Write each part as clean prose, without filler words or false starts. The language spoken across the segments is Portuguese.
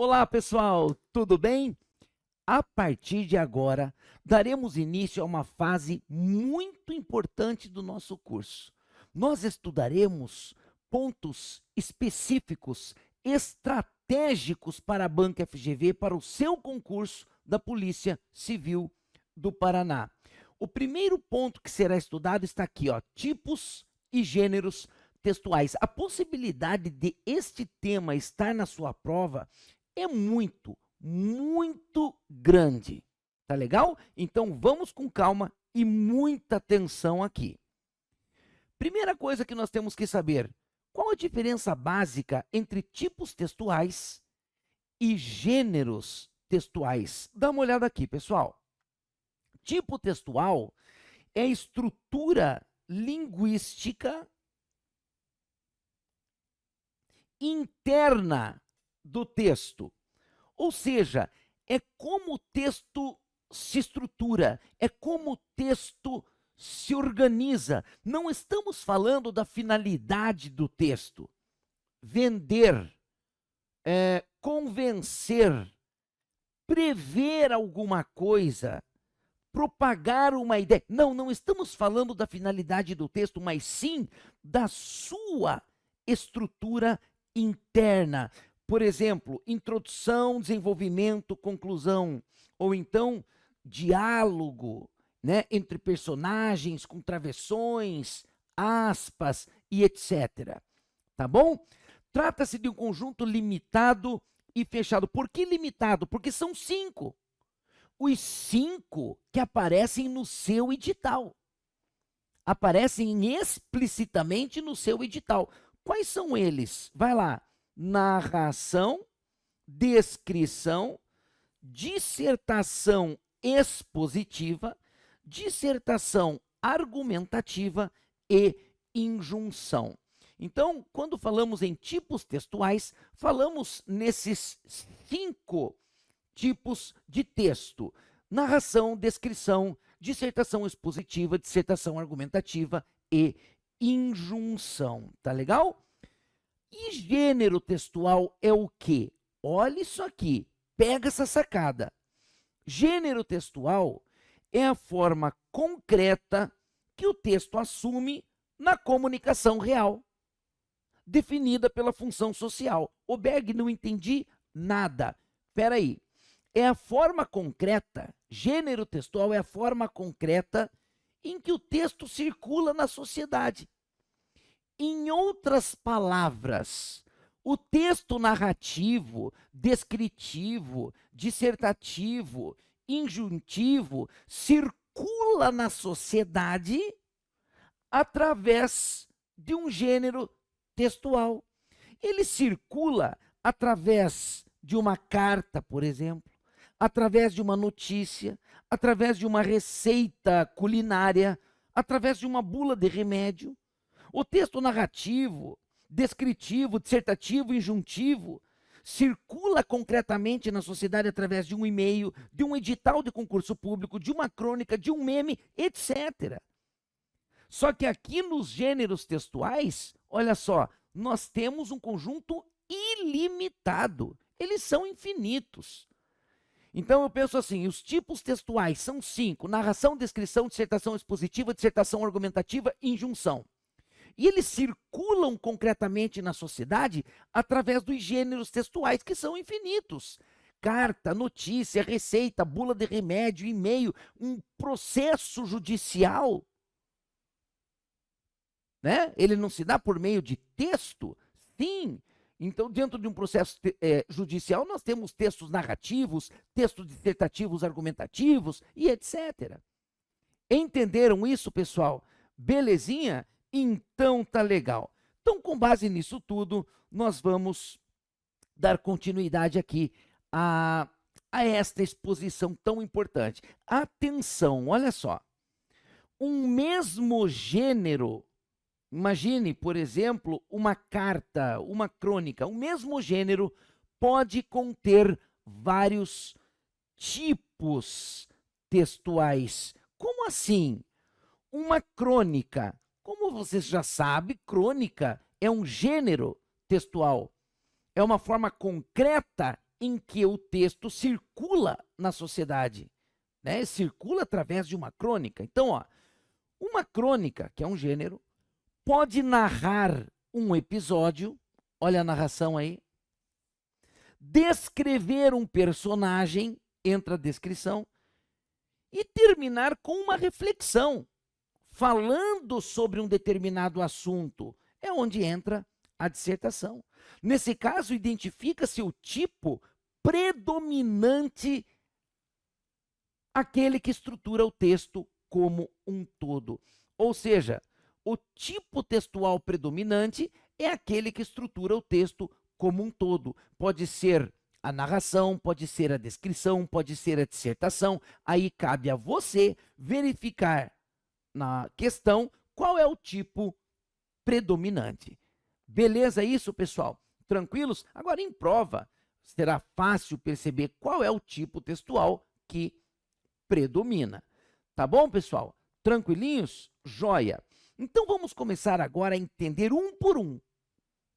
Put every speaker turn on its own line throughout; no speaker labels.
Olá, pessoal, tudo bem? A partir de agora, daremos início a uma fase muito importante do nosso curso. Nós estudaremos pontos específicos, estratégicos para a Banca FGV, para o seu concurso da Polícia Civil do Paraná. O primeiro ponto que será estudado está aqui, ó, tipos e gêneros textuais. A possibilidade de este tema estar na sua prova é muito grande. Tá legal? Então vamos com calma e muita atenção aqui. Primeira coisa que nós temos que saber: qual a diferença básica entre tipos textuais e gêneros textuais? Dá uma olhada aqui, pessoal. Tipo textual é a estrutura linguística interna do texto. Ou seja, é como o texto se estrutura, é como o texto se organiza. Não estamos falando da finalidade do texto. Vender, convencer, prever alguma coisa, propagar uma ideia. Não estamos falando da finalidade do texto, mas sim da sua estrutura interna. Por exemplo, introdução, desenvolvimento, conclusão, ou então diálogo, né, entre personagens, com travessões, aspas e etc. Tá bom? Trata-se de um conjunto limitado e fechado. Por que limitado? Porque são 5. Os 5 que aparecem no seu edital. Aparecem explicitamente no seu edital. Quais são eles? Vai lá. Narração, descrição, dissertação expositiva, dissertação argumentativa e injunção. Então, quando falamos em tipos textuais, falamos nesses 5 tipos de texto: narração, descrição, dissertação expositiva, dissertação argumentativa e injunção. Tá legal? E gênero textual é o quê? Olha isso aqui, pega essa sacada. Gênero textual é a forma concreta que o texto assume na comunicação real, definida pela função social. Ô Berg, não entendi nada. Espera aí. É a forma concreta, gênero textual é a forma concreta em que o texto circula na sociedade. Em outras palavras, o texto narrativo, descritivo, dissertativo, injuntivo circula na sociedade através de um gênero textual. Ele circula através de uma carta, por exemplo, através de uma notícia, através de uma receita culinária, através de uma bula de remédio. O texto narrativo, descritivo, dissertativo, injuntivo circula concretamente na sociedade através de um e-mail, de um edital de concurso público, de uma crônica, de um meme, etc. Só que aqui nos gêneros textuais, olha só, nós temos um conjunto ilimitado. Eles são infinitos. Então eu penso assim, os tipos textuais são 5: narração, descrição, dissertação expositiva, dissertação argumentativa, injunção. E eles circulam concretamente na sociedade através dos gêneros textuais, que são infinitos. Carta, notícia, receita, bula de remédio, e-mail, um processo judicial, né? Ele não se dá por meio de texto? Sim. Então, dentro de um processo judicial, nós temos textos narrativos, textos dissertativos, argumentativos e etc. Entenderam isso, pessoal? Belezinha? Então tá legal. Então, com base nisso tudo, nós vamos dar continuidade aqui a esta exposição tão importante. Atenção, olha só. Um mesmo gênero, imagine, por exemplo, uma carta, uma crônica, o mesmo gênero pode conter vários tipos textuais. Como assim? Uma crônica, como você já sabe, crônica é um gênero textual. É uma forma concreta em que o texto circula na sociedade, né? Circula através de uma crônica. Então, ó, uma crônica, que é um gênero, pode narrar um episódio, olha a narração aí, descrever um personagem, entra a descrição, e terminar com uma reflexão, falando sobre um determinado assunto. É onde entra a dissertação. Nesse caso, identifica-se o tipo predominante, aquele que estrutura o texto como um todo. Ou seja, o tipo textual predominante é aquele que estrutura o texto como um todo. Pode ser a narração, pode ser a descrição, pode ser a dissertação. Aí cabe a você verificar na questão qual é o tipo predominante. Beleza isso, pessoal? Tranquilos? Agora, em prova, será fácil perceber qual é o tipo textual que predomina. Tá bom, pessoal? Tranquilinhos? Joia! Então, vamos começar agora a entender um por um.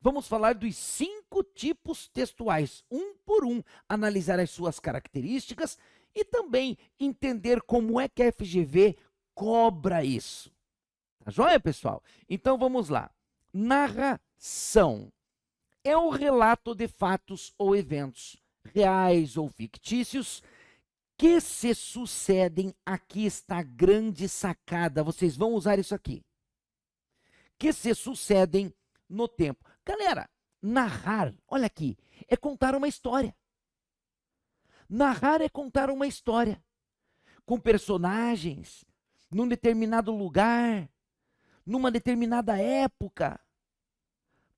Vamos falar dos 5 tipos textuais, um por um, analisar as suas características e também entender como é que a FGV cobra isso. Tá joia, pessoal? Então, vamos lá. Narração é o relato de fatos ou eventos, reais ou fictícios, que se sucedem. Aqui está a grande sacada, vocês vão usar isso aqui. Que se sucedem no tempo. Galera, narrar, olha aqui, é contar uma história. Narrar é contar uma história com personagens, num determinado lugar, numa determinada época,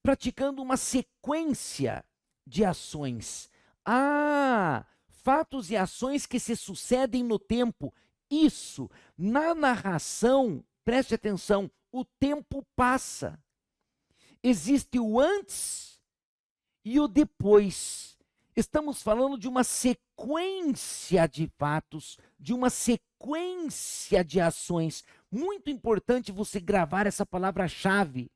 praticando uma sequência de ações. Ah, fatos e ações que se sucedem no tempo. Isso, na narração, preste atenção, o tempo passa. Existe o antes e o depois. Estamos falando de uma sequência de fatos, de uma sequência de ações. Muito importante você gravar essa palavra-chave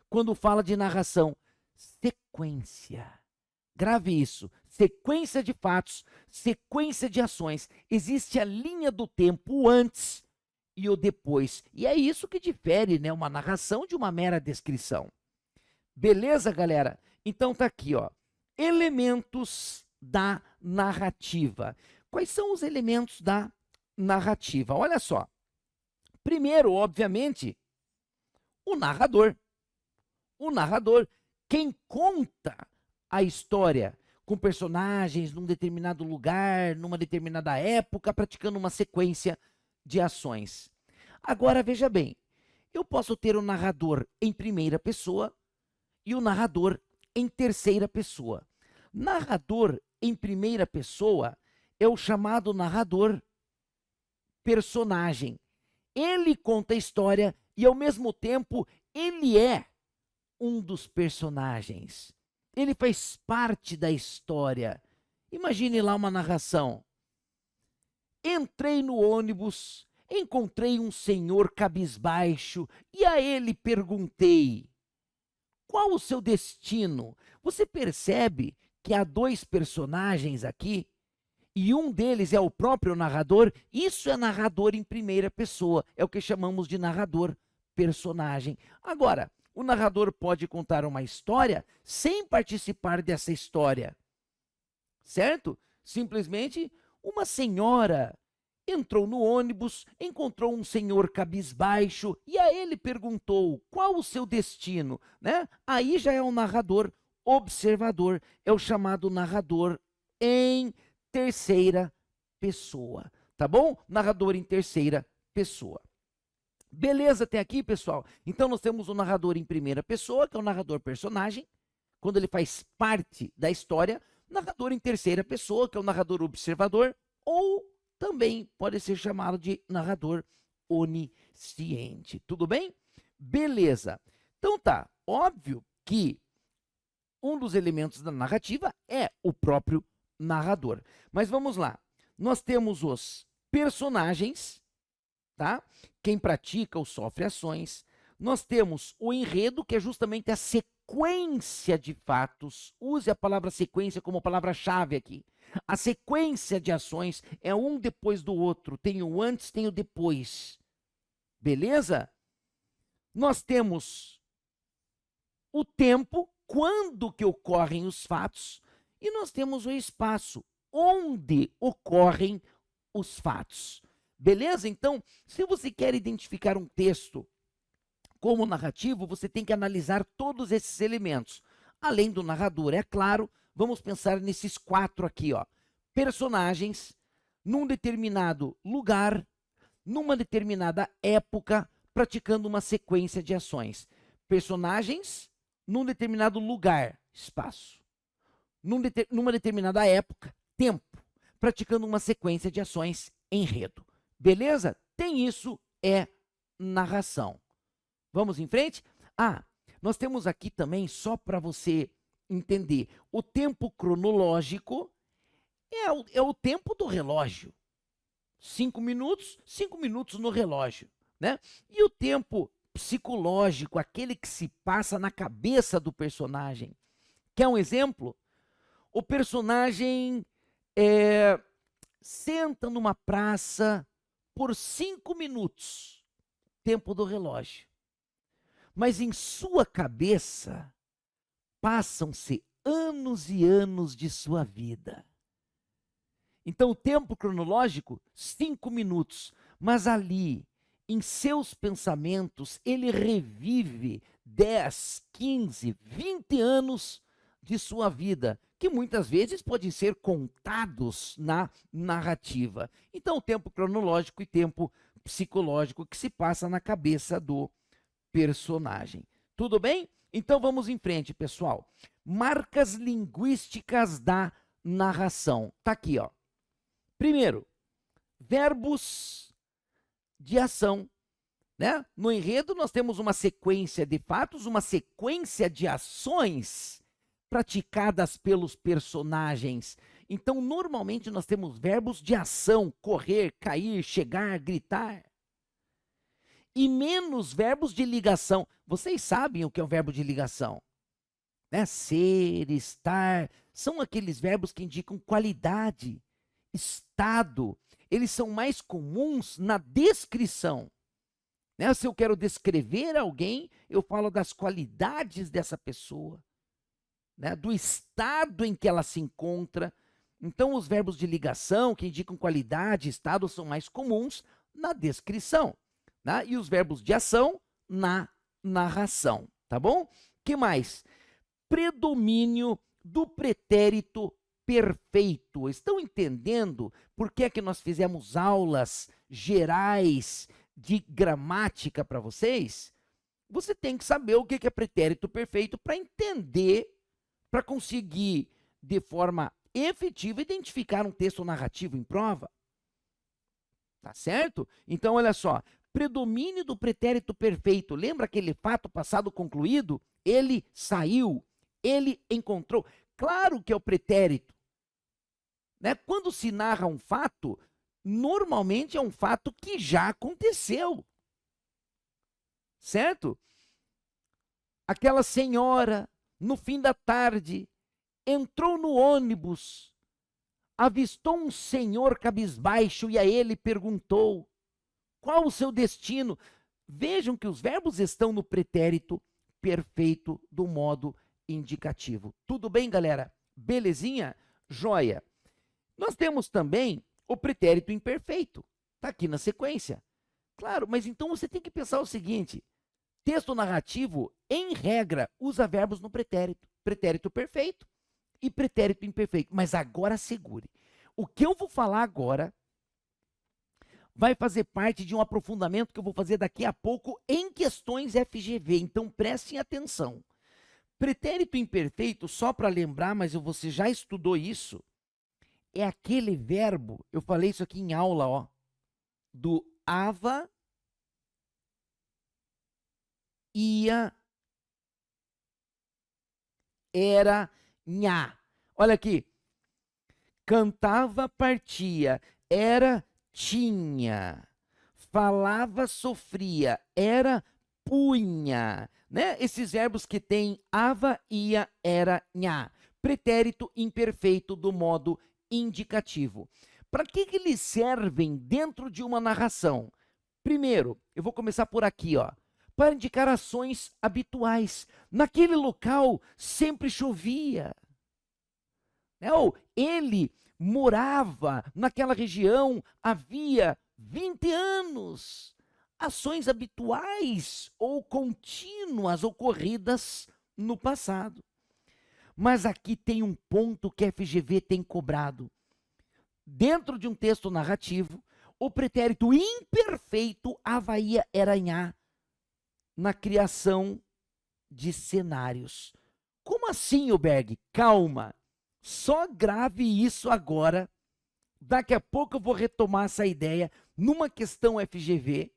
quando fala de narração. Sequência. Grave isso. Sequência de fatos, sequência de ações. Existe a linha do tempo, o antes e o depois. E é isso que difere, né, uma narração de uma mera descrição. Beleza, galera? Então tá aqui, ó. Elementos da narrativa. Quais são os elementos da narrativa? Olha só. Primeiro, obviamente, o narrador. O narrador, quem conta a história com personagens num determinado lugar, numa determinada época, praticando uma sequência de ações. Agora, veja bem, eu posso ter o narrador em primeira pessoa e o narrador em terceira pessoa. Narrador em primeira pessoa é o chamado narrador personagem. Ele conta a história e, ao mesmo tempo, ele é um dos personagens. Ele faz parte da história. Imagine lá uma narração. Entrei no ônibus, encontrei um senhor cabisbaixo e a ele perguntei: qual o seu destino? Você percebe que há 2 personagens aqui e um deles é o próprio narrador? Isso é narrador em primeira pessoa, é o que chamamos de narrador personagem. Agora, o narrador pode contar uma história sem participar dessa história, certo? Simplesmente uma senhora entrou no ônibus, encontrou um senhor cabisbaixo e a ele perguntou qual o seu destino, né? Aí já é um narrador observador, é o chamado narrador em terceira pessoa, tá bom? Narrador em terceira pessoa. Beleza até aqui, pessoal? Então nós temos o narrador em primeira pessoa, que é o narrador personagem, quando ele faz parte da história. Narrador em terceira pessoa, que é o narrador observador, ou também pode ser chamado de narrador onisciente. Tudo bem? Beleza. Então tá, óbvio que um dos elementos da narrativa é o próprio narrador. Mas vamos lá. Nós temos os personagens, tá? Quem pratica ou sofre ações. Nós temos o enredo, que é justamente a sequência sequência de fatos, use a palavra sequência como palavra-chave aqui. A sequência de ações é um depois do outro, tem o antes, tem o depois. Beleza? Nós temos o tempo, quando que ocorrem os fatos, e nós temos o espaço, onde ocorrem os fatos. Beleza? Então, se você quer identificar um texto como narrativo, você tem que analisar todos esses elementos. Além do narrador, é claro, vamos pensar nesses 4 aqui, ó. Personagens, num determinado lugar, numa determinada época, praticando uma sequência de ações. Personagens, num determinado lugar, espaço. Numa determinada época, tempo, praticando uma sequência de ações, enredo. Beleza? Tem isso, é narração. Vamos em frente? Nós temos aqui também, só para você entender, o tempo cronológico é o tempo do relógio. 5 minutos no relógio, né? E o tempo psicológico, aquele que se passa na cabeça do personagem. Quer um exemplo? O personagem senta numa praça por 5 minutos, tempo do relógio. Mas em sua cabeça passam-se anos e anos de sua vida. Então, o tempo cronológico, 5 minutos. Mas ali, em seus pensamentos, ele revive 10, 15, 20 anos de sua vida, que muitas vezes podem ser contados na narrativa. Então, o tempo cronológico e tempo psicológico que se passa na cabeça do personagem. Tudo bem? Então vamos em frente, pessoal. Marcas linguísticas da narração. Tá aqui, ó. Primeiro, verbos de ação, né? No enredo nós temos uma sequência de fatos, uma sequência de ações praticadas pelos personagens. Então, normalmente nós temos verbos de ação: correr, cair, chegar, gritar. E menos verbos de ligação. Vocês sabem o que é o verbo de ligação? Né? Ser, estar, são aqueles verbos que indicam qualidade, estado. Eles são mais comuns na descrição. Né? Se eu quero descrever alguém, eu falo das qualidades dessa pessoa, né? Do estado em que ela se encontra. Então, os verbos de ligação, que indicam qualidade, estado, são mais comuns na descrição. Né? E os verbos de ação na narração, tá bom? Que mais? Predomínio do pretérito perfeito. Estão entendendo por que é que nós fizemos aulas gerais de gramática para vocês? Você tem que saber o que é pretérito perfeito para entender, para conseguir de forma efetiva identificar um texto narrativo em prova. Tá certo? Então, olha só. Predomínio do pretérito perfeito. Lembra aquele fato passado concluído? Ele saiu, ele encontrou. Claro que é o pretérito. Né? Quando se narra um fato, normalmente é um fato que já aconteceu. Certo? Aquela senhora, no fim da tarde, entrou no ônibus, avistou um senhor cabisbaixo e a ele perguntou: qual o seu destino? Vejam que os verbos estão no pretérito perfeito do modo indicativo. Tudo bem, galera? Belezinha? Joia. Nós temos também o pretérito imperfeito. Está aqui na sequência. Claro, mas então você tem que pensar o seguinte: texto narrativo, em regra, usa verbos no pretérito. Pretérito perfeito e pretérito imperfeito. Mas agora segure. O que eu vou falar agora vai fazer parte de um aprofundamento que eu vou fazer daqui a pouco em questões FGV. Então, prestem atenção. Pretérito imperfeito, só para lembrar, mas você já estudou isso, é aquele verbo, eu falei isso aqui em aula, ó, do ava, ia, era, nha. Olha aqui. Cantava, partia, era, tinha, falava, sofria, era, punha, né? Esses verbos que têm ava, ia, era, nha. Pretérito imperfeito do modo indicativo. Para que eles servem dentro de uma narração? Primeiro, eu vou começar por aqui, ó. Para indicar ações habituais. Naquele local sempre chovia. Ou ele morava naquela região havia 20 anos. Ações habituais ou contínuas ocorridas no passado. Mas aqui tem um ponto que a FGV tem cobrado. Dentro de um texto narrativo, o pretérito imperfeito avaía eranhar na criação de cenários. Como assim, Oberg? Calma. Só grave isso agora. Daqui a pouco eu vou retomar essa ideia numa questão FGV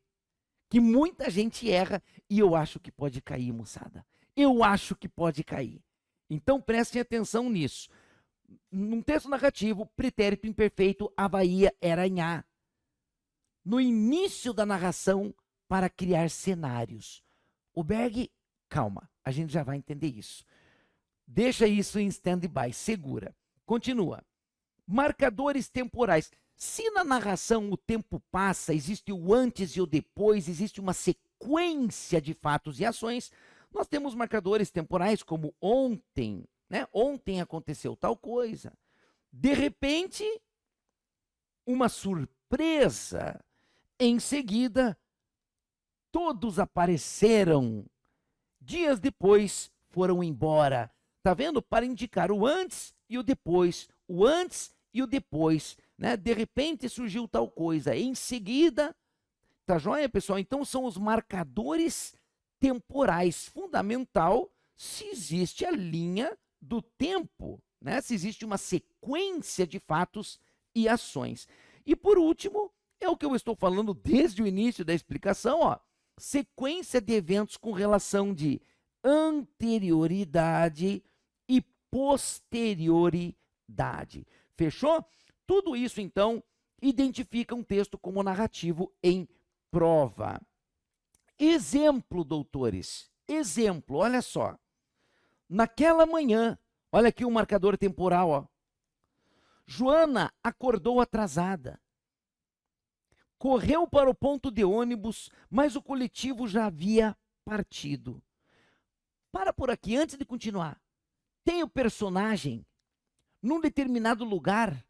que muita gente erra e eu acho que pode cair, moçada. Eu acho que pode cair. Então prestem atenção nisso. Num texto narrativo, pretérito imperfeito avaía eranhar. No início da narração, para criar cenários. Oberg, calma, a gente já vai entender isso. Deixa isso em stand-by, segura. Continua. Marcadores temporais. Se na narração o tempo passa, existe o antes e o depois, existe uma sequência de fatos e ações, nós temos marcadores temporais como ontem, né? Ontem aconteceu tal coisa. De repente, uma surpresa. Em seguida, todos apareceram. Dias depois, foram embora. Tá vendo? Para indicar o antes e o depois. O antes e o depois. Né? De repente surgiu tal coisa. Em seguida, tá joia, pessoal? Então são os marcadores temporais. Fundamental se existe a linha do tempo, né? Se existe uma sequência de fatos e ações. E por último, é o que eu estou falando desde o início da explicação, ó. Sequência de eventos com relação de anterioridade e posterioridade. Fechou? Tudo isso, então, identifica um texto como narrativo em prova. Exemplo, doutores. Exemplo, olha só. Naquela manhã, olha aqui o marcador temporal, ó. Joana acordou atrasada. Correu para o ponto de ônibus, mas o coletivo já havia partido. Para por aqui, antes de continuar. Tem o personagem num determinado lugar,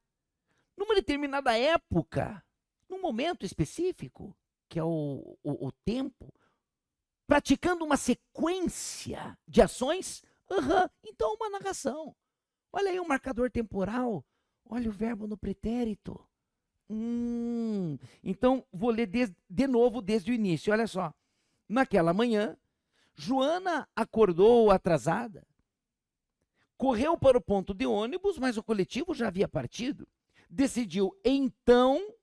numa determinada época, num momento específico, que é o tempo, praticando uma sequência de ações. Então, uma narração. Olha aí o marcador temporal. Olha o verbo no pretérito. Então, vou ler de novo desde o início. Olha só. Naquela manhã, Joana acordou atrasada. Correu para o ponto de ônibus, mas o coletivo já havia partido. Decidiu, então,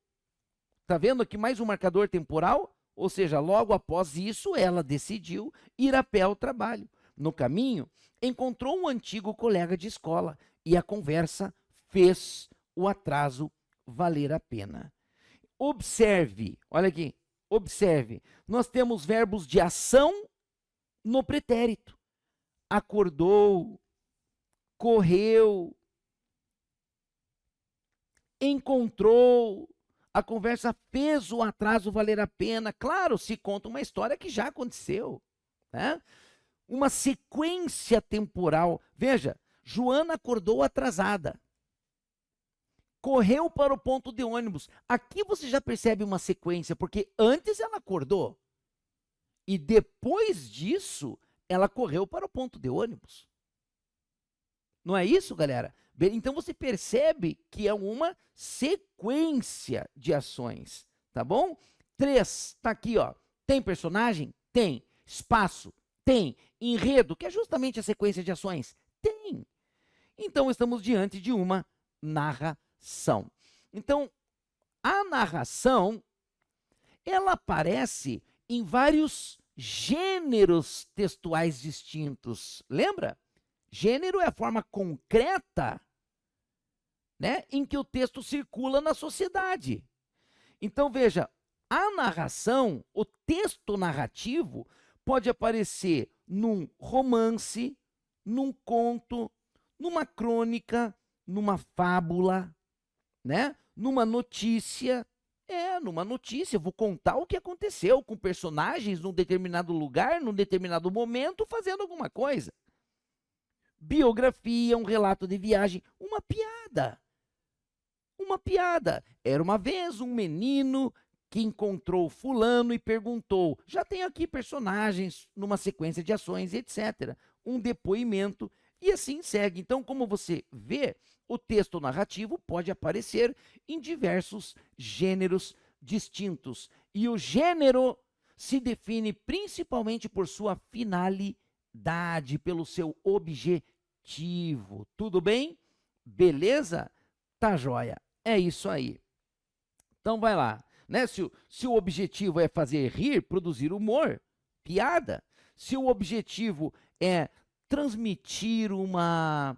tá vendo aqui mais um marcador temporal? Ou seja, logo após isso, ela decidiu ir a pé ao trabalho. No caminho, encontrou um antigo colega de escola e a conversa fez o atraso valer a pena. Observe, olha aqui, observe. Nós temos verbos de ação no pretérito. Acordou, correu, encontrou, a conversa fez o atraso valer a pena. Claro, se conta uma história que já aconteceu, né? Uma sequência temporal. Veja, Joana acordou atrasada. Correu para o ponto de ônibus. Aqui você já percebe uma sequência, porque antes ela acordou. E depois disso, ela correu para o ponto de ônibus. Não é isso, galera? Então você percebe que é uma sequência de ações, tá bom? 3, tá aqui, ó. Tem personagem? Tem. Espaço? Tem. Enredo, que é justamente a sequência de ações? Tem. Então estamos diante de uma narração. Então, a narração, ela aparece em vários gêneros textuais distintos. Lembra? Gênero é a forma concreta, né, em que o texto circula na sociedade. Então, veja, a narração, o texto narrativo, pode aparecer num romance, num conto, numa crônica, numa fábula, né? Numa notícia. Numa notícia, eu vou contar o que aconteceu com personagens num determinado lugar, num determinado momento, fazendo alguma coisa. Biografia, um relato de viagem, uma piada. Uma piada. Era uma vez um menino que encontrou fulano e perguntou, já tenho aqui personagens numa sequência de ações, etc. Um depoimento e assim segue. Então, como você vê, o texto narrativo pode aparecer em diversos gêneros distintos. E o gênero se define principalmente por sua finalidade, pelo seu objetivo. Tudo bem? Beleza? Tá joia. É isso aí. Então vai lá. Né? Se o objetivo é fazer rir, produzir humor, piada. Se o objetivo é transmitir uma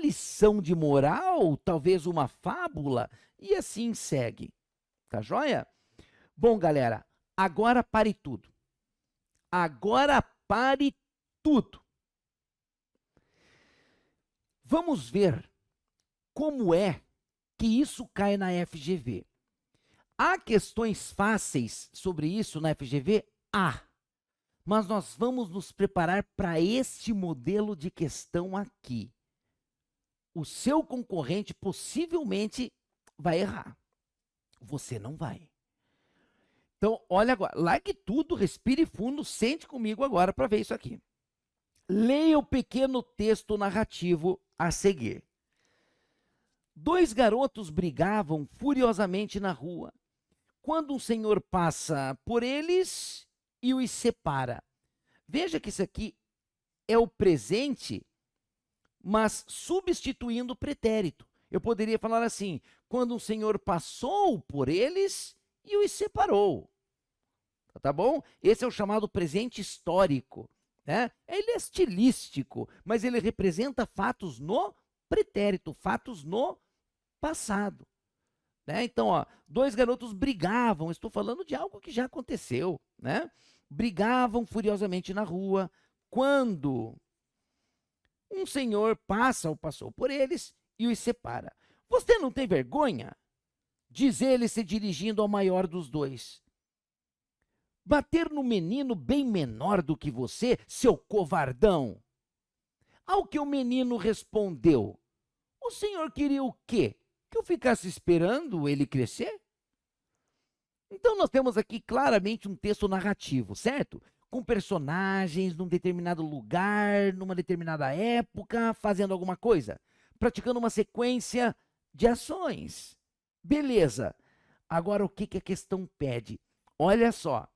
lição de moral, talvez uma fábula, e assim segue. Tá joia? Bom, galera, agora pare tudo. Agora pare tudo. Vamos ver como é que isso cai na FGV. Há questões fáceis sobre isso na FGV? Há. Mas nós vamos nos preparar para este modelo de questão aqui. O seu concorrente possivelmente vai errar. Você não vai. Então, olha agora, largue tudo, respire fundo, sente comigo agora para ver isso aqui. Leia o pequeno texto narrativo a seguir. 2 garotos brigavam furiosamente na rua, quando um senhor passa por eles e os separa. Veja que isso aqui é o presente, mas substituindo o pretérito. Eu poderia falar assim, quando um senhor passou por eles e os separou. Tá bom? Esse é o chamado presente histórico, né? Ele é estilístico, mas ele representa fatos no pretérito, fatos no passado. Né? Então, ó, 2 garotos brigavam, estou falando de algo que já aconteceu, né? Brigavam furiosamente na rua, quando um senhor passa ou passou por eles e os separa. Você não tem vergonha? Diz ele se dirigindo ao maior dos dois. Bater no menino bem menor do que você, seu covardão? Ao que o menino respondeu, o senhor queria o quê? Que eu ficasse esperando ele crescer? Então nós temos aqui claramente um texto narrativo, certo? Com personagens num determinado lugar, numa determinada época, fazendo alguma coisa, praticando uma sequência de ações. Beleza. Agora o que a questão pede? Olha só.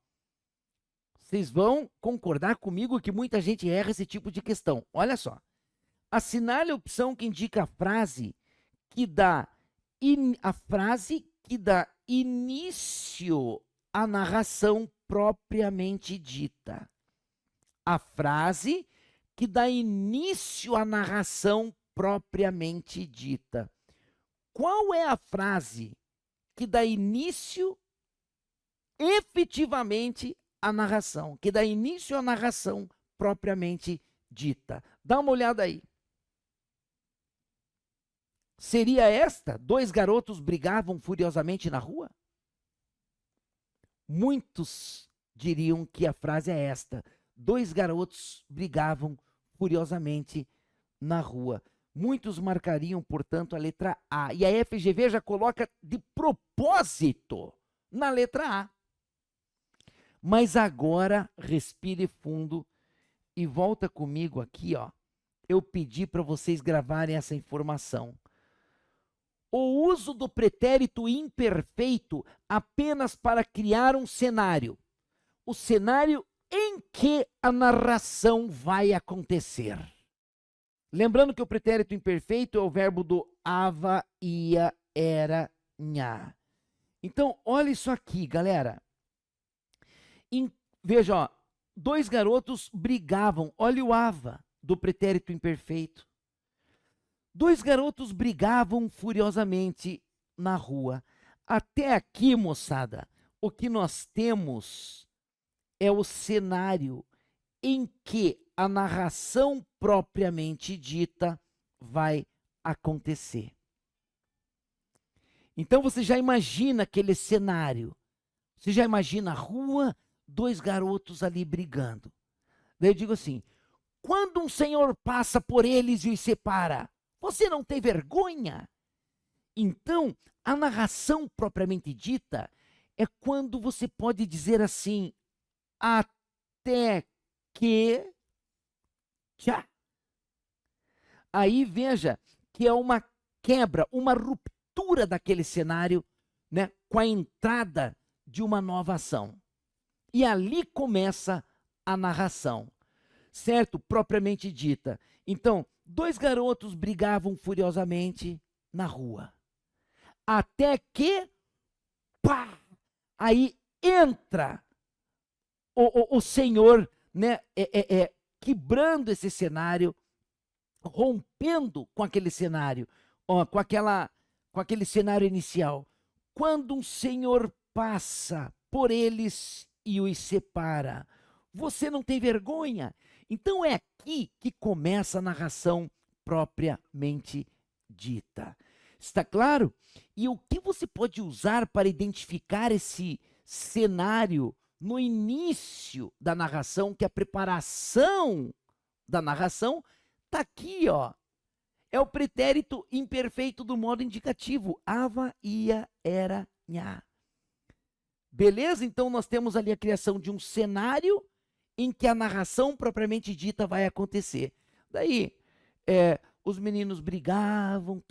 Vocês vão concordar comigo que muita gente erra esse tipo de questão. Olha só. Assinale a opção que indica a frase que dá início à narração propriamente dita. A frase que dá início à narração propriamente dita. Qual é a frase que dá início efetivamente à narração, que dá início à narração propriamente dita? Dá uma olhada aí. Seria esta? 2 garotos brigavam furiosamente na rua? Muitos diriam que a frase é esta. 2 garotos brigavam furiosamente na rua. Muitos marcariam, portanto, a letra A. E a FGV já coloca de propósito na letra A. Mas agora, respire fundo e volta comigo aqui, ó. Eu pedi para vocês gravarem essa informação. O uso do pretérito imperfeito apenas para criar um cenário. O cenário em que a narração vai acontecer. Lembrando que o pretérito imperfeito é o verbo do ava, ia, era, nha. Então, olha isso aqui, galera. Veja, ó, 2 garotos brigavam. Olha o ava do pretérito imperfeito. 2 garotos brigavam furiosamente na rua. Até aqui, moçada, o que nós temos é o cenário em que a narração propriamente dita vai acontecer. Então você já imagina aquele cenário. Você já imagina a rua, dois garotos ali brigando. Daí eu digo assim: quando um senhor passa por eles e os separa, você não tem vergonha? Então, a narração propriamente dita é quando você pode dizer assim, até que... Tchá. Aí veja que é uma quebra, uma ruptura daquele cenário, né, com a entrada de uma nova ação. E ali começa a narração, certo? Propriamente dita. Então, dois garotos brigavam furiosamente na rua. Até que, pá, aí entra o Senhor, né, quebrando esse cenário, rompendo com aquele cenário, ó, com aquele cenário inicial. Quando um Senhor passa por eles e os separa, você não tem vergonha? Então é aqui que começa a narração propriamente dita. Está claro? E o que você pode usar para identificar esse cenário no início da narração, que a preparação da narração está aqui, ó. É o pretérito imperfeito do modo indicativo. Ava, ia, era, nha. Beleza? Então nós temos ali a criação de um cenário em que a narração propriamente dita vai acontecer. Daí, os meninos brigavam,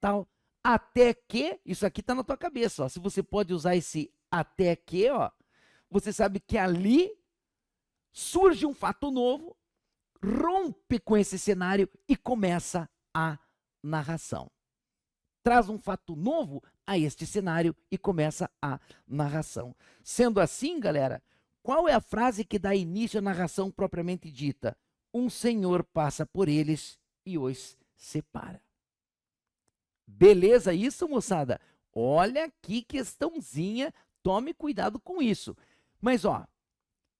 tal, até que, isso aqui está na tua cabeça, ó, se você pode usar esse até que, ó, você sabe que ali surge um fato novo, rompe com esse cenário e começa a narração. Traz um fato novo a este cenário e começa a narração. Sendo assim, galera, qual é a frase que dá início à narração propriamente dita? Um senhor passa por eles e os separa. Beleza isso, moçada? Olha que questãozinha, tome cuidado com isso. Mas, ó,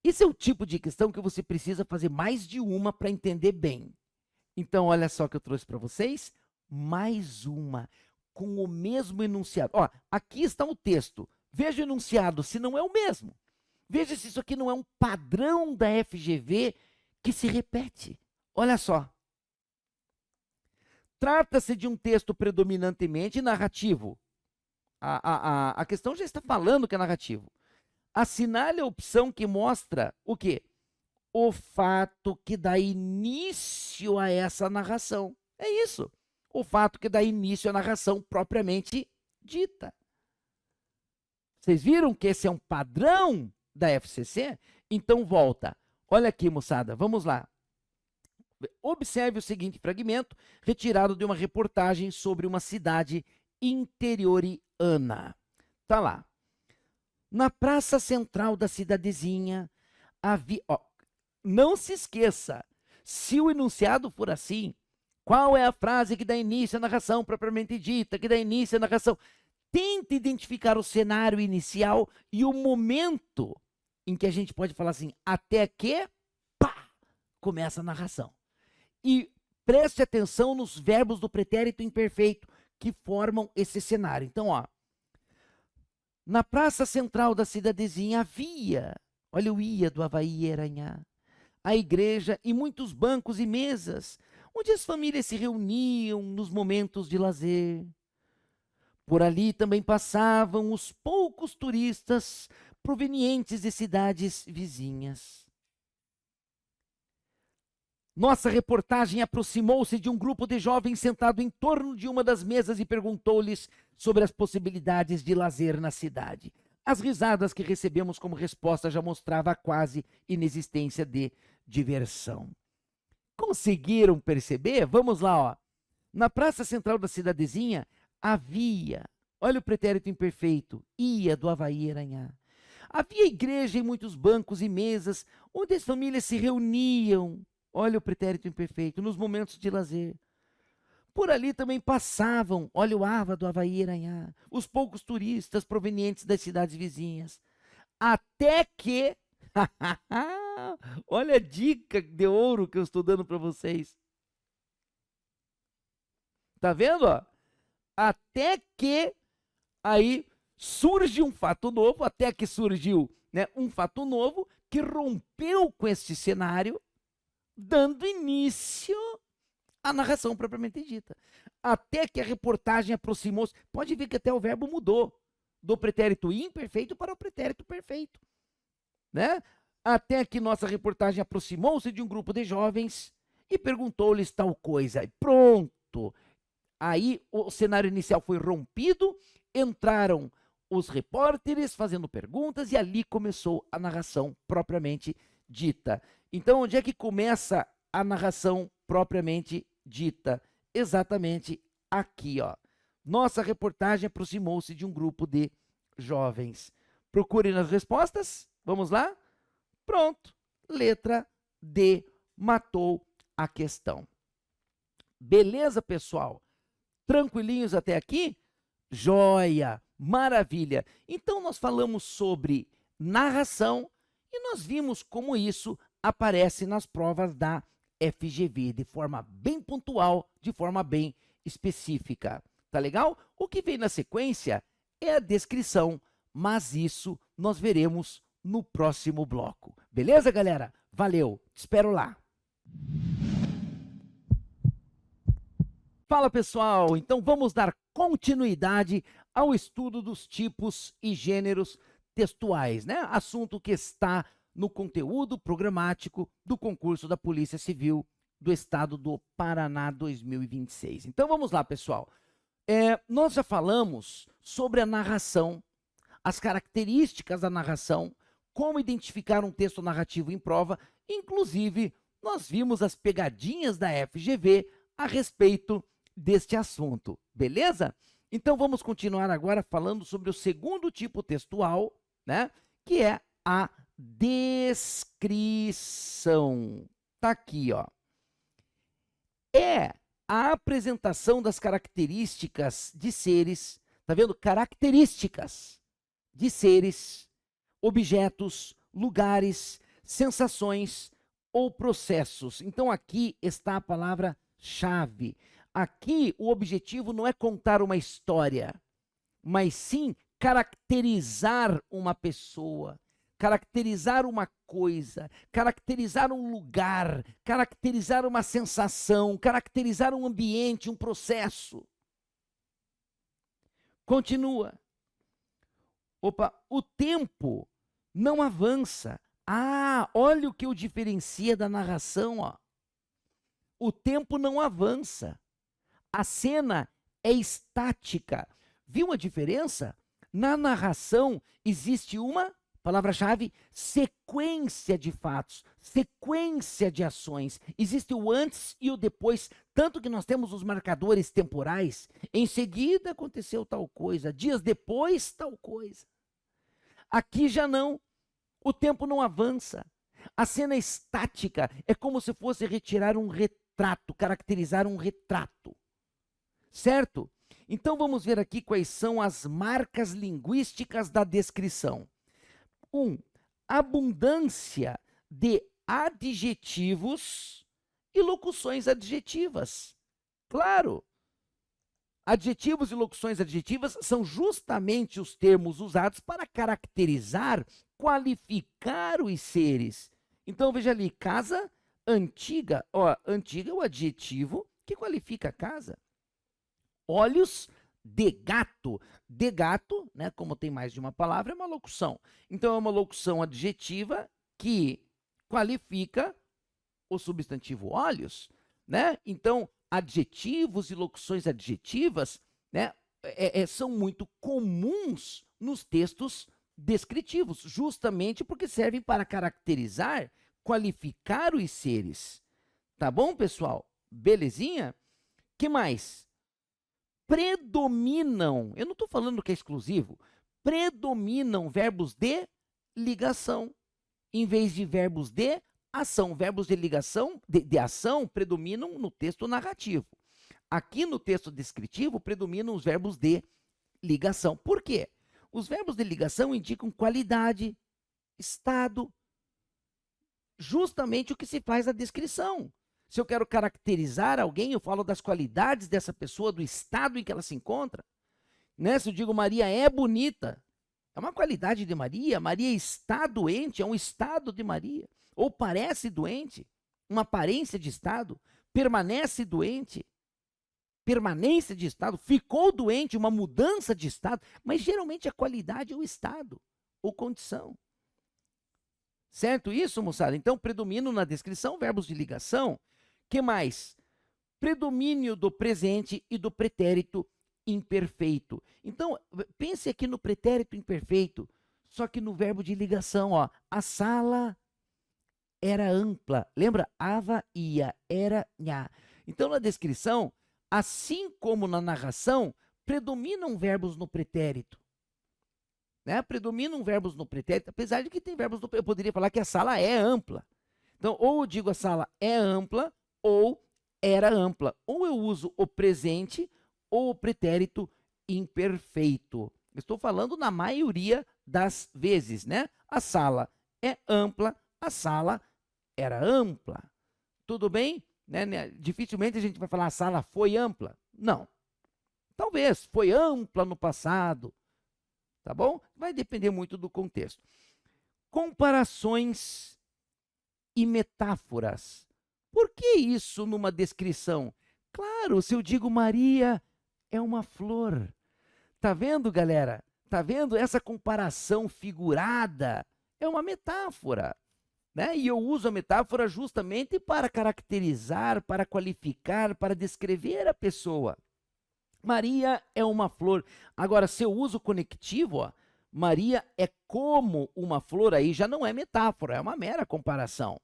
esse é o tipo de questão que você precisa fazer mais de uma para entender bem. Então, olha só que eu trouxe para vocês, mais uma, com o mesmo enunciado. Ó, aqui está o texto. Veja o enunciado, se não é o mesmo. Veja se isso aqui não é um padrão da FGV que se repete. Olha só. Trata-se de um texto predominantemente narrativo. A questão já está falando que é narrativo. Assinale a opção que mostra o quê? O fato que dá início a essa narração. É isso. O fato que dá início à narração propriamente dita. Vocês viram que esse é um padrão da FCC? Então volta. Olha aqui, moçada, vamos lá. Observe o seguinte fragmento, retirado de uma reportagem sobre uma cidade interioriana. Tá lá. Na praça central da cidadezinha havia... Ó, não se esqueça, se o enunciado for assim, qual é a frase que dá início à narração propriamente dita, que dá início à narração? Tente identificar o cenário inicial e o momento em que a gente pode falar assim, até que, pá, começa a narração. E preste atenção nos verbos do pretérito imperfeito que formam esse cenário. Então, ó, na praça central da cidadezinha havia, olha o ia do Havaí Eranhá, a igreja e muitos bancos e mesas, onde as famílias se reuniam nos momentos de lazer. Por ali também passavam os poucos turistas provenientes de cidades vizinhas. Nossa reportagem aproximou-se de um grupo de jovens sentado em torno de uma das mesas e perguntou-lhes sobre as possibilidades de lazer na cidade. As risadas que recebemos como resposta já mostravam a quase inexistência de diversão. Conseguiram perceber? Vamos lá, ó. Na praça central da cidadezinha havia, olha o pretérito imperfeito, ia do Havaí Eranhá. Havia igreja e muitos bancos e mesas onde as famílias se reuniam, olha o pretérito imperfeito, nos momentos de lazer. Por ali também passavam, olha o ava do Havaí Eranhá, os poucos turistas provenientes das cidades vizinhas. Até que, Olha a dica de ouro que eu estou dando para vocês. Tá vendo, ó? Até que aí surge um fato novo, até que surgiu, né, um fato novo que rompeu com este cenário, dando início à narração propriamente dita. Até que a reportagem aproximou-se. Pode ver que até o verbo mudou do pretérito imperfeito para o pretérito perfeito, né? Até que nossa reportagem aproximou-se de um grupo de jovens e perguntou-lhes tal coisa. E pronto. Aí o cenário inicial foi rompido, entraram os repórteres fazendo perguntas e ali começou a narração propriamente dita. Então, onde é que começa a narração propriamente dita? Exatamente aqui, ó. Nossa reportagem aproximou-se de um grupo de jovens. Procurem nas respostas. Vamos lá? Pronto. Letra D matou a questão. Beleza, pessoal? Tranquilinhos até aqui? Joia! Maravilha! Então, nós falamos sobre narração e nós vimos como isso aparece nas provas da FGV, de forma bem pontual, de forma bem específica. Tá legal? O que vem na sequência é a descrição, mas isso nós veremos no próximo bloco. Beleza, galera? Valeu! Te espero lá! Fala, pessoal! Então vamos dar continuidade ao estudo dos tipos e gêneros textuais, né? Assunto que está no conteúdo programático do concurso da Polícia Civil do Estado do Paraná 2026. Então vamos lá, pessoal. Nós já falamos sobre a narração, as características da narração, como identificar um texto narrativo em prova, inclusive nós vimos as pegadinhas da FGV a respeito deste assunto, beleza? Então vamos continuar agora falando sobre o segundo tipo textual, né? Que é a descrição. Tá aqui, ó. É a apresentação das características de seres, tá vendo? Características de seres, objetos, lugares, sensações ou processos. Então aqui está a palavra-chave. Aqui o objetivo não é contar uma história, mas sim caracterizar uma pessoa, caracterizar uma coisa, caracterizar um lugar, caracterizar uma sensação, caracterizar um ambiente, um processo. Continua. Opa, o tempo não avança. Ah, olha o que o diferencia da narração, ó. O tempo não avança. A cena é estática. Viu a diferença? Na narração existe uma, palavra-chave, sequência de fatos, sequência de ações. Existe o antes e o depois, tanto que nós temos os marcadores temporais. Em seguida aconteceu tal coisa, dias depois tal coisa. Aqui já não. O tempo não avança. A cena é estática, é como se fosse retirar um retrato, caracterizar um retrato. Certo? Então vamos ver aqui quais são as marcas linguísticas da descrição. 1. Abundância de adjetivos e locuções adjetivas. Claro, adjetivos e locuções adjetivas são justamente os termos usados para caracterizar, qualificar os seres. Então veja ali, casa antiga. Ó, antiga é o adjetivo que qualifica a casa. Olhos de gato. De gato, né, como tem mais de uma palavra, é uma locução. Então, é uma locução adjetiva que qualifica o substantivo olhos, né? Então, adjetivos e locuções adjetivas, né, são muito comuns nos textos descritivos, justamente porque servem para caracterizar, qualificar os seres. Tá bom, pessoal? Belezinha? Que mais? Predominam, eu não estou falando que é exclusivo, predominam verbos de ligação, em vez de verbos de ação. Verbos de ligação, de ação, predominam no texto narrativo. Aqui no texto descritivo, predominam os verbos de ligação. Por quê? Os verbos de ligação indicam qualidade, estado, justamente o que se faz na descrição. Se eu quero caracterizar alguém, eu falo das qualidades dessa pessoa, do estado em que ela se encontra. Né? Se eu digo Maria é bonita, é uma qualidade de Maria. Maria está doente, é um estado de Maria. Ou parece doente, uma aparência de estado. Permanece doente, permanência de estado. Ficou doente, uma mudança de estado. Mas geralmente a qualidade é o estado ou condição. Certo isso, moçada? Então, predomínio na descrição, verbos de ligação. Que mais? Predomínio do presente e do pretérito imperfeito. Então, pense aqui no pretérito imperfeito, só que no verbo de ligação, ó. A sala era ampla. Lembra? Ava, ia, era, nha. Então, na descrição, assim como na narração, predominam verbos no pretérito. Né? Predominam verbos no pretérito, apesar de que tem verbos no pretérito. Eu poderia falar que a sala é ampla. Então, ou eu digo a sala é ampla, ou era ampla. Ou eu uso o presente ou o pretérito imperfeito. Estou falando na maioria das vezes, né? A sala é ampla, a sala era ampla. Tudo bem? Né? Dificilmente a gente vai falar a sala foi ampla. Não. Talvez, foi ampla no passado. Tá bom? Vai depender muito do contexto. Comparações e metáforas. Por que isso numa descrição? Claro, se eu digo Maria é uma flor. Tá vendo, galera? Tá vendo? Essa comparação figurada é uma metáfora. Né? E eu uso a metáfora justamente para caracterizar, para qualificar, para descrever a pessoa. Maria é uma flor. Agora, se eu uso conectivo, ó, Maria é como uma flor, aí já não é metáfora, é uma mera comparação.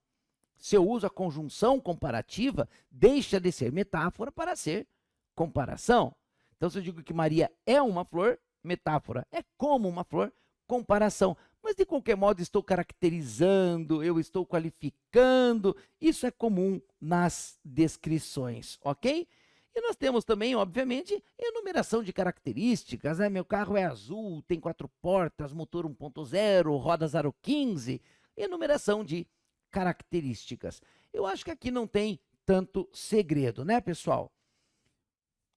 Se eu uso a conjunção comparativa, deixa de ser metáfora para ser comparação. Então, se eu digo que Maria é uma flor, metáfora é como uma flor, comparação. Mas, de qualquer modo, estou caracterizando, eu estou qualificando. Isso é comum nas descrições, ok? E nós temos também, obviamente, enumeração de características. Né? Meu carro é azul, tem 4 portas, motor 1.0, rodas aro 15. Enumeração de características. Eu acho que aqui não tem tanto segredo, né, pessoal?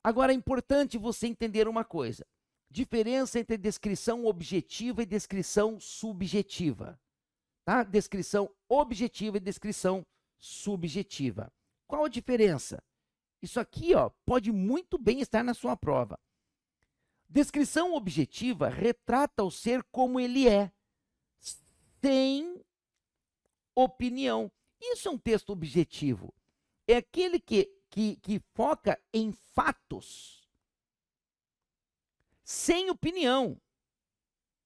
Agora, é importante você entender uma coisa. Diferença entre descrição objetiva e descrição subjetiva. Tá? Descrição objetiva e descrição subjetiva. Qual a diferença? Isso aqui, ó, pode muito bem estar na sua prova. Descrição objetiva retrata o ser como ele é, sem opinião. Isso é um texto objetivo. É aquele que foca em fatos, sem opinião.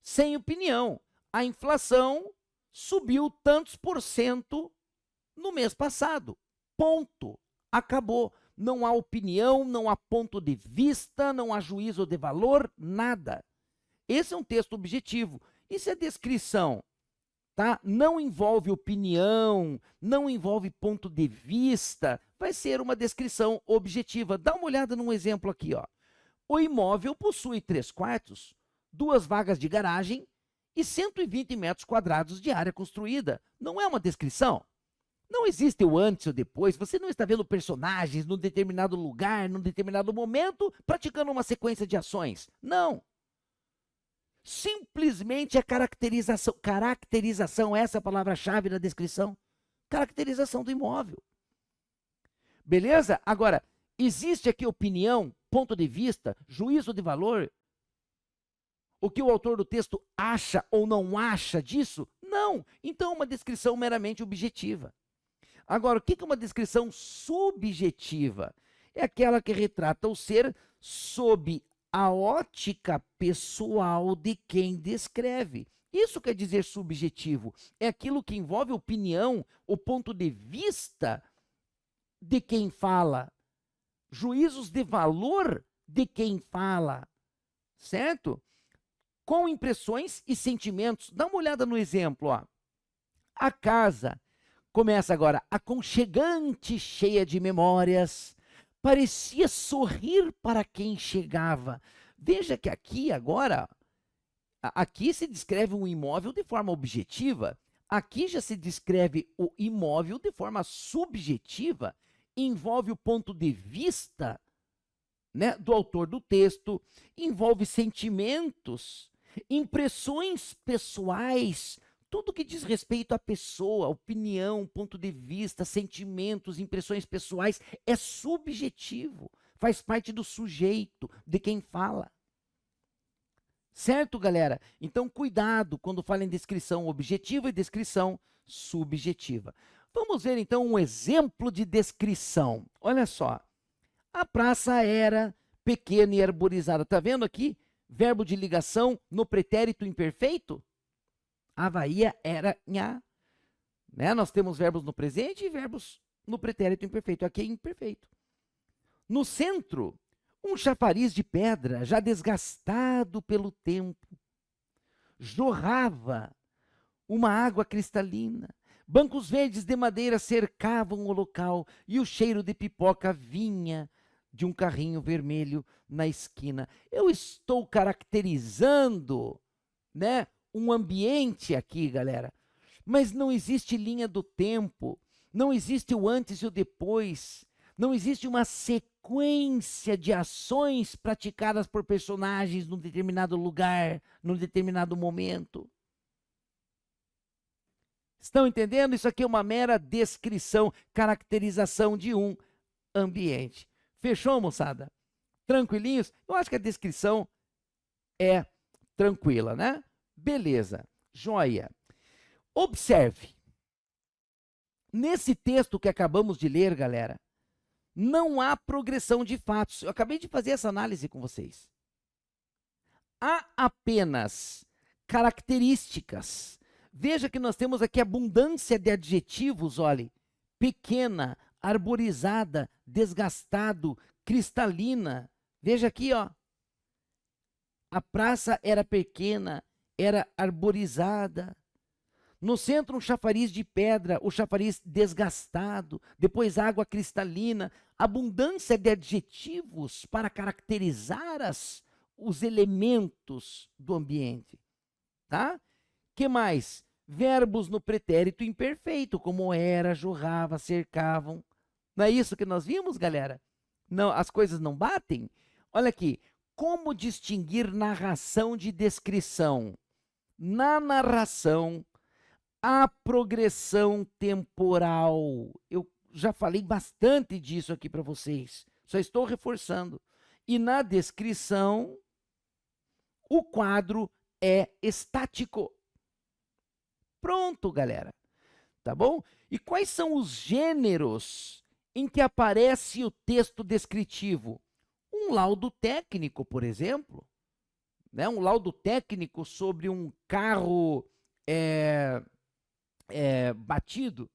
Sem opinião. A inflação subiu tantos % no mês passado. Ponto. Acabou. Não há opinião, não há ponto de vista, não há juízo de valor, nada. Esse é um texto objetivo. Isso é descrição. Tá? Não envolve opinião, não envolve ponto de vista, vai ser uma descrição objetiva. Dá uma olhada num exemplo aqui, ó. O imóvel possui 3 quartos, 2 vagas de garagem e 120 metros quadrados de área construída. Não é uma descrição? Não existe o antes ou depois, você não está vendo personagens num determinado lugar, num determinado momento, praticando uma sequência de ações. Não. Simplesmente a caracterização. Caracterização, essa é a palavra-chave na descrição. Caracterização do imóvel. Beleza? Agora, existe aqui opinião, ponto de vista, juízo de valor? O que o autor do texto acha ou não acha disso? Não. Então, é uma descrição meramente objetiva. Agora, o que é uma descrição subjetiva? É aquela que retrata o ser sob a ótica pessoal de quem descreve. Isso quer dizer subjetivo. É aquilo que envolve opinião, o ponto de vista de quem fala, juízos de valor de quem fala, certo? Com impressões e sentimentos. Dá uma olhada no exemplo, ó. A casa começa agora, aconchegante, cheia de memórias, parecia sorrir para quem chegava. Veja que aqui agora, aqui se descreve um imóvel de forma objetiva. Aqui já se descreve o imóvel de forma subjetiva, envolve o ponto de vista, né, do autor do texto, envolve sentimentos, impressões pessoais, tudo que diz respeito à pessoa, opinião, ponto de vista, sentimentos, impressões pessoais, é subjetivo, faz parte do sujeito, de quem fala. Certo, galera? Então, cuidado quando fala em descrição objetiva e descrição subjetiva. Vamos ver, então, um exemplo de descrição. Olha só. A praça era pequena e arborizada. Está vendo aqui? Verbo de ligação no pretérito imperfeito? Havaía era nha. Né? Nós temos verbos no presente e verbos no pretérito imperfeito. Aqui é imperfeito. No centro, um chafariz de pedra, já desgastado pelo tempo, jorrava uma água cristalina. Bancos verdes de madeira cercavam o local e o cheiro de pipoca vinha de um carrinho vermelho na esquina. Eu estou caracterizando, né, um ambiente aqui, galera, mas não existe linha do tempo, não existe o antes e o depois, não existe uma sequência de ações praticadas por personagens num determinado lugar, num determinado momento. Estão entendendo? Isso aqui é uma mera descrição, caracterização de um ambiente. Fechou, moçada? Tranquilinhos? Eu acho que a descrição é tranquila, né? Beleza, joia. Observe. Nesse texto que acabamos de ler, galera, não há progressão de fatos. Eu acabei de fazer essa análise com vocês. Há apenas características. Veja que nós temos aqui abundância de adjetivos, olhe. Pequena, arborizada, desgastado, cristalina. Veja aqui, ó. A praça era pequena, era arborizada. No centro, um chafariz de pedra, o chafariz desgastado. Depois, água cristalina. Abundância de adjetivos para caracterizar os elementos do ambiente. Tá? Que mais? Verbos no pretérito imperfeito, como era, jorrava, cercavam. Não é isso que nós vimos, galera? Não, as coisas não batem? Olha aqui. Como distinguir narração de descrição? Na narração, a progressão temporal. Eu já falei bastante disso aqui para vocês. Só estou reforçando. E na descrição, o quadro é estático. Pronto, galera. Tá bom? E quais são os gêneros em que aparece o texto descritivo? Um laudo técnico, por exemplo, né? Um laudo técnico sobre um carro batido.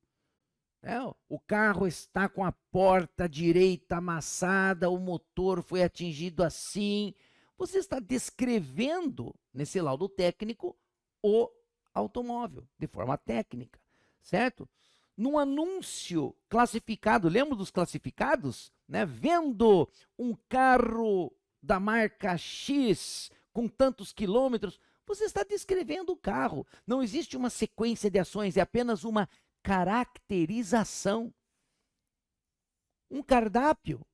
Né? O carro está com a porta direita amassada, o motor foi atingido assim. Você está descrevendo, nesse laudo técnico, o automóvel, de forma técnica, certo? Num anúncio classificado, lembra dos classificados? Né? Vendo um carro da marca X com tantos quilômetros, você está descrevendo o carro. Não existe uma sequência de ações, é apenas uma caracterização. Um cardápio,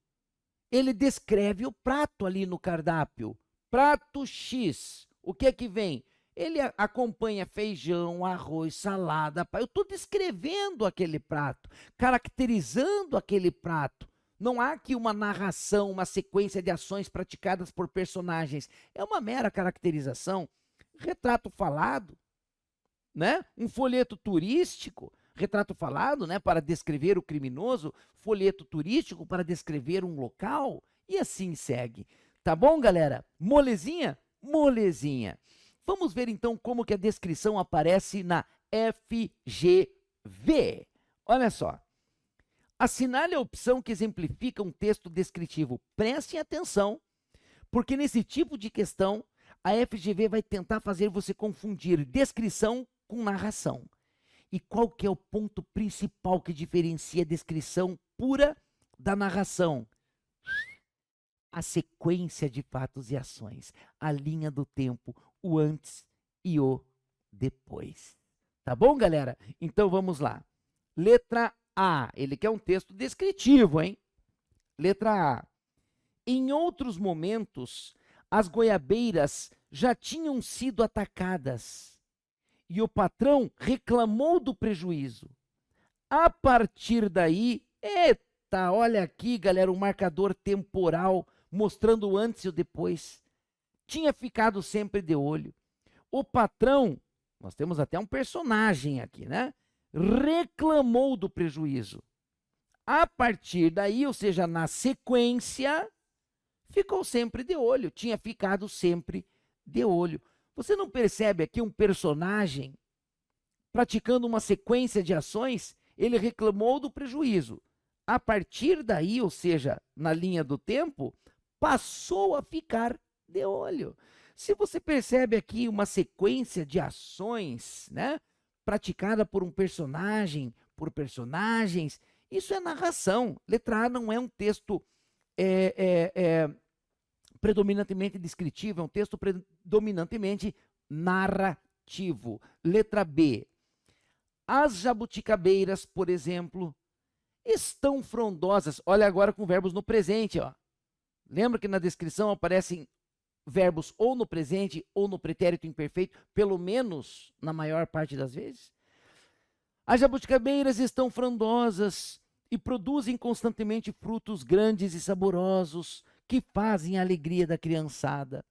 ele descreve o prato ali no cardápio. Prato X, o que é que vem? Ele acompanha feijão, arroz, salada. Eu estou descrevendo aquele prato, caracterizando aquele prato. Não há aqui uma narração, uma sequência de ações praticadas por personagens. É uma mera caracterização. Retrato falado, né? Um folheto turístico, retrato falado, né? Para descrever o criminoso, folheto turístico para descrever um local, e assim segue. Tá bom, galera? Molezinha? Molezinha. Vamos ver então como que a descrição aparece na FGV. Olha só. Assinale a opção que exemplifica um texto descritivo. Prestem atenção, porque nesse tipo de questão, a FGV vai tentar fazer você confundir descrição com narração. E qual que é o ponto principal que diferencia a descrição pura da narração? A sequência de fatos e ações, a linha do tempo, o antes e o depois. Tá bom, galera? Então vamos lá. Letra A, ele quer um texto descritivo, hein? Letra A. Em outros momentos, as goiabeiras já tinham sido atacadas e o patrão reclamou do prejuízo. A partir daí, eita, olha aqui, galera, um marcador temporal mostrando o antes e o depois. Tinha ficado sempre de olho. O patrão, nós temos até um personagem aqui, né? Reclamou do prejuízo. A partir daí, ou seja, na sequência, ficou sempre de olho, tinha ficado sempre de olho. Você não percebe aqui um personagem praticando uma sequência de ações? Ele reclamou do prejuízo. A partir daí, ou seja, na linha do tempo, passou a ficar de olho. Se você percebe aqui uma sequência de ações, né, praticada por um personagem, por personagens, isso é narração. Letra A não é um texto predominantemente descritivo, é um texto predominantemente narrativo. Letra B. As jabuticabeiras, por exemplo, estão frondosas. Olha agora com verbos no presente, ó. Lembra que na descrição aparecem verbos ou no presente ou no pretérito imperfeito, pelo menos na maior parte das vezes? As jabuticabeiras estão frondosas e produzem constantemente frutos grandes e saborosos que fazem a alegria da criançada.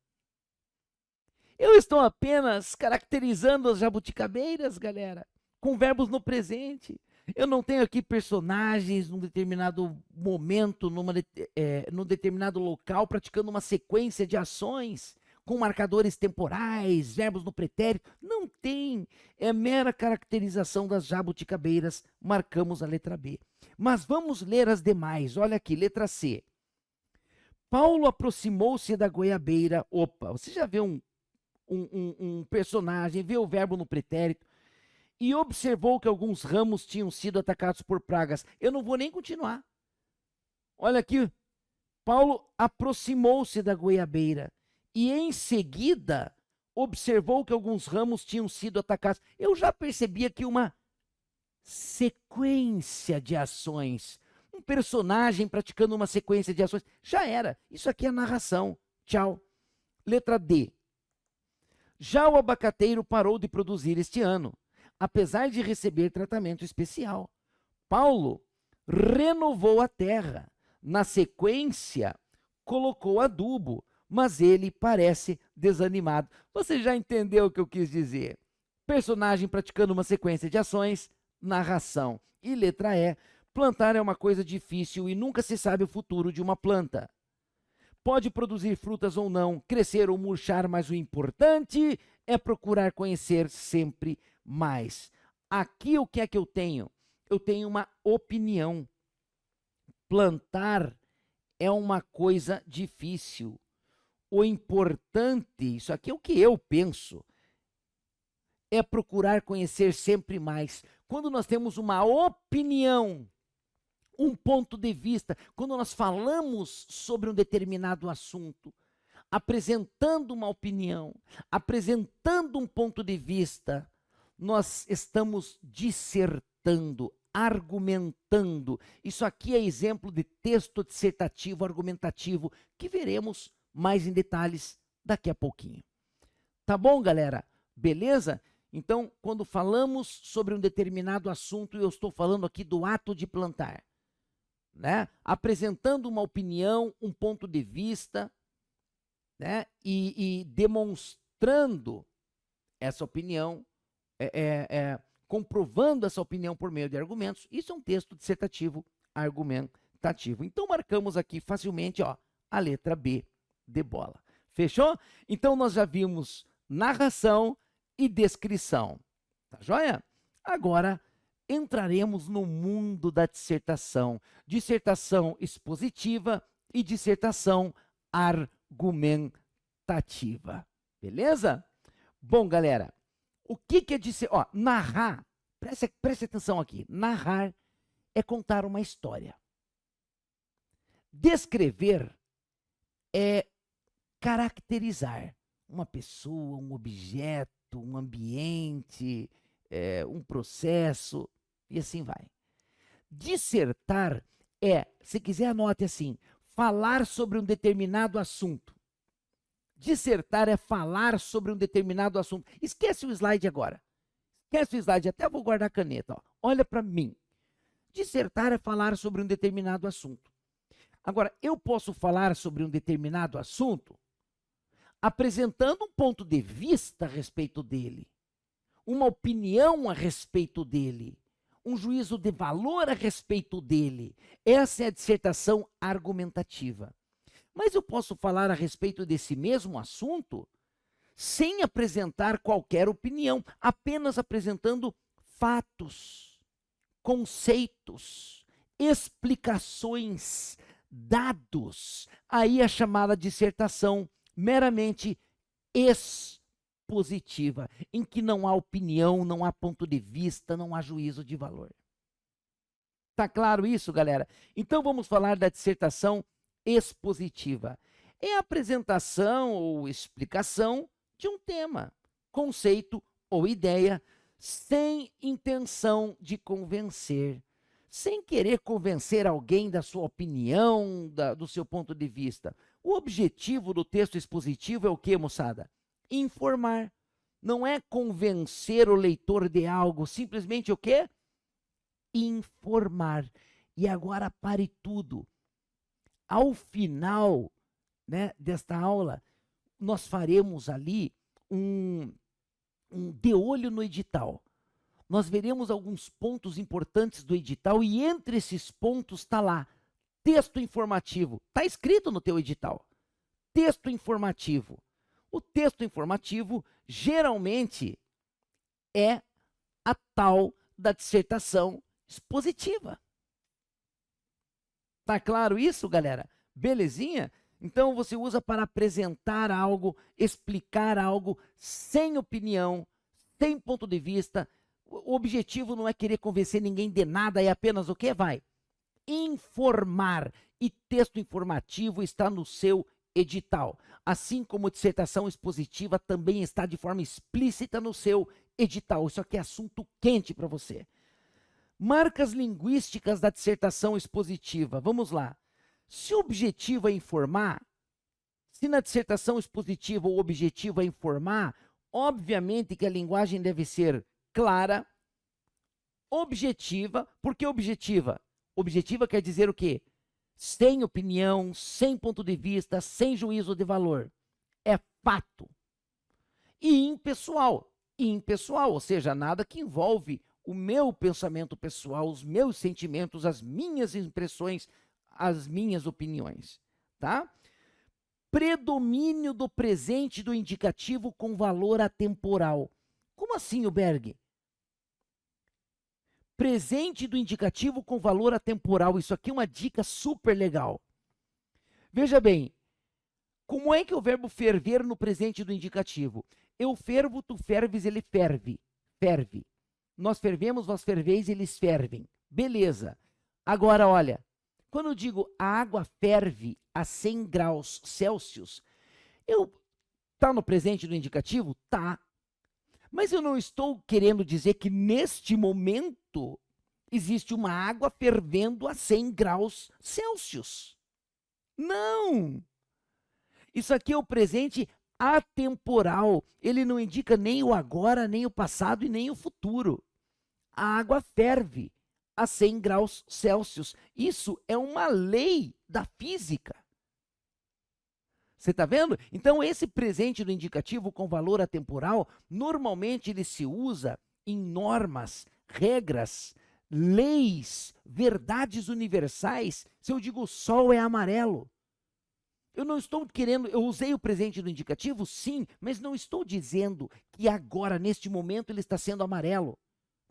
Eu estou apenas caracterizando as jabuticabeiras, galera, com verbos no presente. Eu não tenho aqui personagens num determinado momento, num determinado local, praticando uma sequência de ações com marcadores temporais, verbos no pretérito. Não tem. É mera caracterização das jabuticabeiras. Marcamos a letra B. Mas vamos ler as demais. Olha aqui, letra C. Paulo aproximou-se da goiabeira. Opa, você já vê um personagem, vê o verbo no pretérito, e observou que alguns ramos tinham sido atacados por pragas. Eu não vou nem continuar. Olha aqui, Paulo aproximou-se da goiabeira e em seguida observou que alguns ramos tinham sido atacados. Eu já percebi aqui uma sequência de ações. Um personagem praticando uma sequência de ações. Já era. Isso aqui é narração. Tchau. Letra D. Já o abacateiro parou de produzir este ano, apesar de receber tratamento especial. Paulo renovou a terra. Na sequência, colocou adubo, mas ele parece desanimado. Você já entendeu o que eu quis dizer? Personagem praticando uma sequência de ações, narração. E letra E, plantar é uma coisa difícil e nunca se sabe o futuro de uma planta. Pode produzir frutas ou não, crescer ou murchar, mas o importante é procurar conhecer sempre mais. Aqui o que é que eu tenho? Eu tenho uma opinião. Plantar é uma coisa difícil. O importante, isso aqui é o que eu penso, é procurar conhecer sempre mais. Quando nós temos uma opinião, um ponto de vista, quando nós falamos sobre um determinado assunto, apresentando uma opinião, apresentando um ponto de vista, nós estamos dissertando, argumentando. Isso aqui é exemplo de texto dissertativo, argumentativo, que veremos mais em detalhes daqui a pouquinho. Tá bom, galera? Beleza? Então, quando falamos sobre um determinado assunto, eu estou falando aqui do ato de plantar, né? Apresentando uma opinião, um ponto de vista, né? E demonstrando essa opinião, comprovando essa opinião por meio de argumentos. Isso é um texto dissertativo argumentativo. Então, marcamos aqui facilmente, ó, a letra B de bola. Fechou? Então, nós já vimos narração e descrição. Tá joia? Agora, entraremos no mundo da dissertação. Dissertação expositiva e dissertação argumentativa. Beleza? Bom, galera, o que é narrar? Preste atenção aqui. Narrar é contar uma história. Descrever é caracterizar uma pessoa, um objeto, um ambiente, um processo, e assim vai. Dissertar se quiser anote assim, falar sobre um determinado assunto. Dissertar é falar sobre um determinado assunto. Esquece o slide agora. Esquece o slide, até vou guardar a caneta. Ó. Olha para mim. Dissertar é falar sobre um determinado assunto. Agora, eu posso falar sobre um determinado assunto apresentando um ponto de vista a respeito dele, uma opinião a respeito dele, um juízo de valor a respeito dele. Essa é a dissertação argumentativa. Mas eu posso falar a respeito desse mesmo assunto sem apresentar qualquer opinião, apenas apresentando fatos, conceitos, explicações, dados. Aí é chamada dissertação meramente expositiva, em que não há opinião, não há ponto de vista, não há juízo de valor. Tá claro isso, galera? Então vamos falar da dissertação expositiva. É a apresentação ou explicação de um tema, conceito ou ideia, sem intenção de convencer, sem querer convencer alguém da sua opinião, do seu ponto de vista. O objetivo do texto expositivo é o quê, moçada? Informar. Não é convencer o leitor de algo, simplesmente o quê? Informar. E agora pare tudo. Ao final, né, desta aula, nós faremos ali um de olho no edital. Nós veremos alguns pontos importantes do edital e entre esses pontos está lá, texto informativo. Está escrito no teu edital. Texto informativo. O texto informativo geralmente é a tal da dissertação expositiva. Tá claro isso, galera? Belezinha? Então você usa para apresentar algo, explicar algo sem opinião, sem ponto de vista. O objetivo não é querer convencer ninguém de nada, é apenas o que vai? Informar. E texto informativo está no seu edital. Assim como dissertação expositiva também está de forma explícita no seu edital. Isso aqui é assunto quente para você. Marcas linguísticas da dissertação expositiva. Vamos lá. Se o objetivo é informar, se na dissertação expositiva o objetivo é informar, obviamente que a linguagem deve ser clara, objetiva. Por que objetiva? Objetiva quer dizer o quê? Sem opinião, sem ponto de vista, sem juízo de valor. É fato. E impessoal. Impessoal, ou seja, nada que envolve o meu pensamento pessoal, os meus sentimentos, as minhas impressões, as minhas opiniões, tá? Predomínio do presente do indicativo com valor atemporal. Como assim, Berg? Presente do indicativo com valor atemporal. Isso aqui é uma dica super legal. Veja bem, como é que é o verbo ferver no presente do indicativo? Eu fervo, tu ferves, ele ferve. Ferve. Nós fervemos, vós ferveis, eles fervem. Beleza. Agora, olha, quando eu digo a água ferve a 100 graus Celsius, tá no presente do indicativo? Tá. Mas eu não estou querendo dizer que neste momento existe uma água fervendo a 100 graus Celsius. Não! Isso aqui é o presente atemporal. Ele não indica nem o agora, nem o passado e nem o futuro. A água ferve a 100 graus Celsius. Isso é uma lei da física. Você está vendo? Então, esse presente do indicativo com valor atemporal, normalmente ele se usa em normas, regras, leis, verdades universais. Se eu digo o sol é amarelo, eu não estou querendo, eu usei o presente do indicativo, sim, mas não estou dizendo que agora, neste momento, ele está sendo amarelo.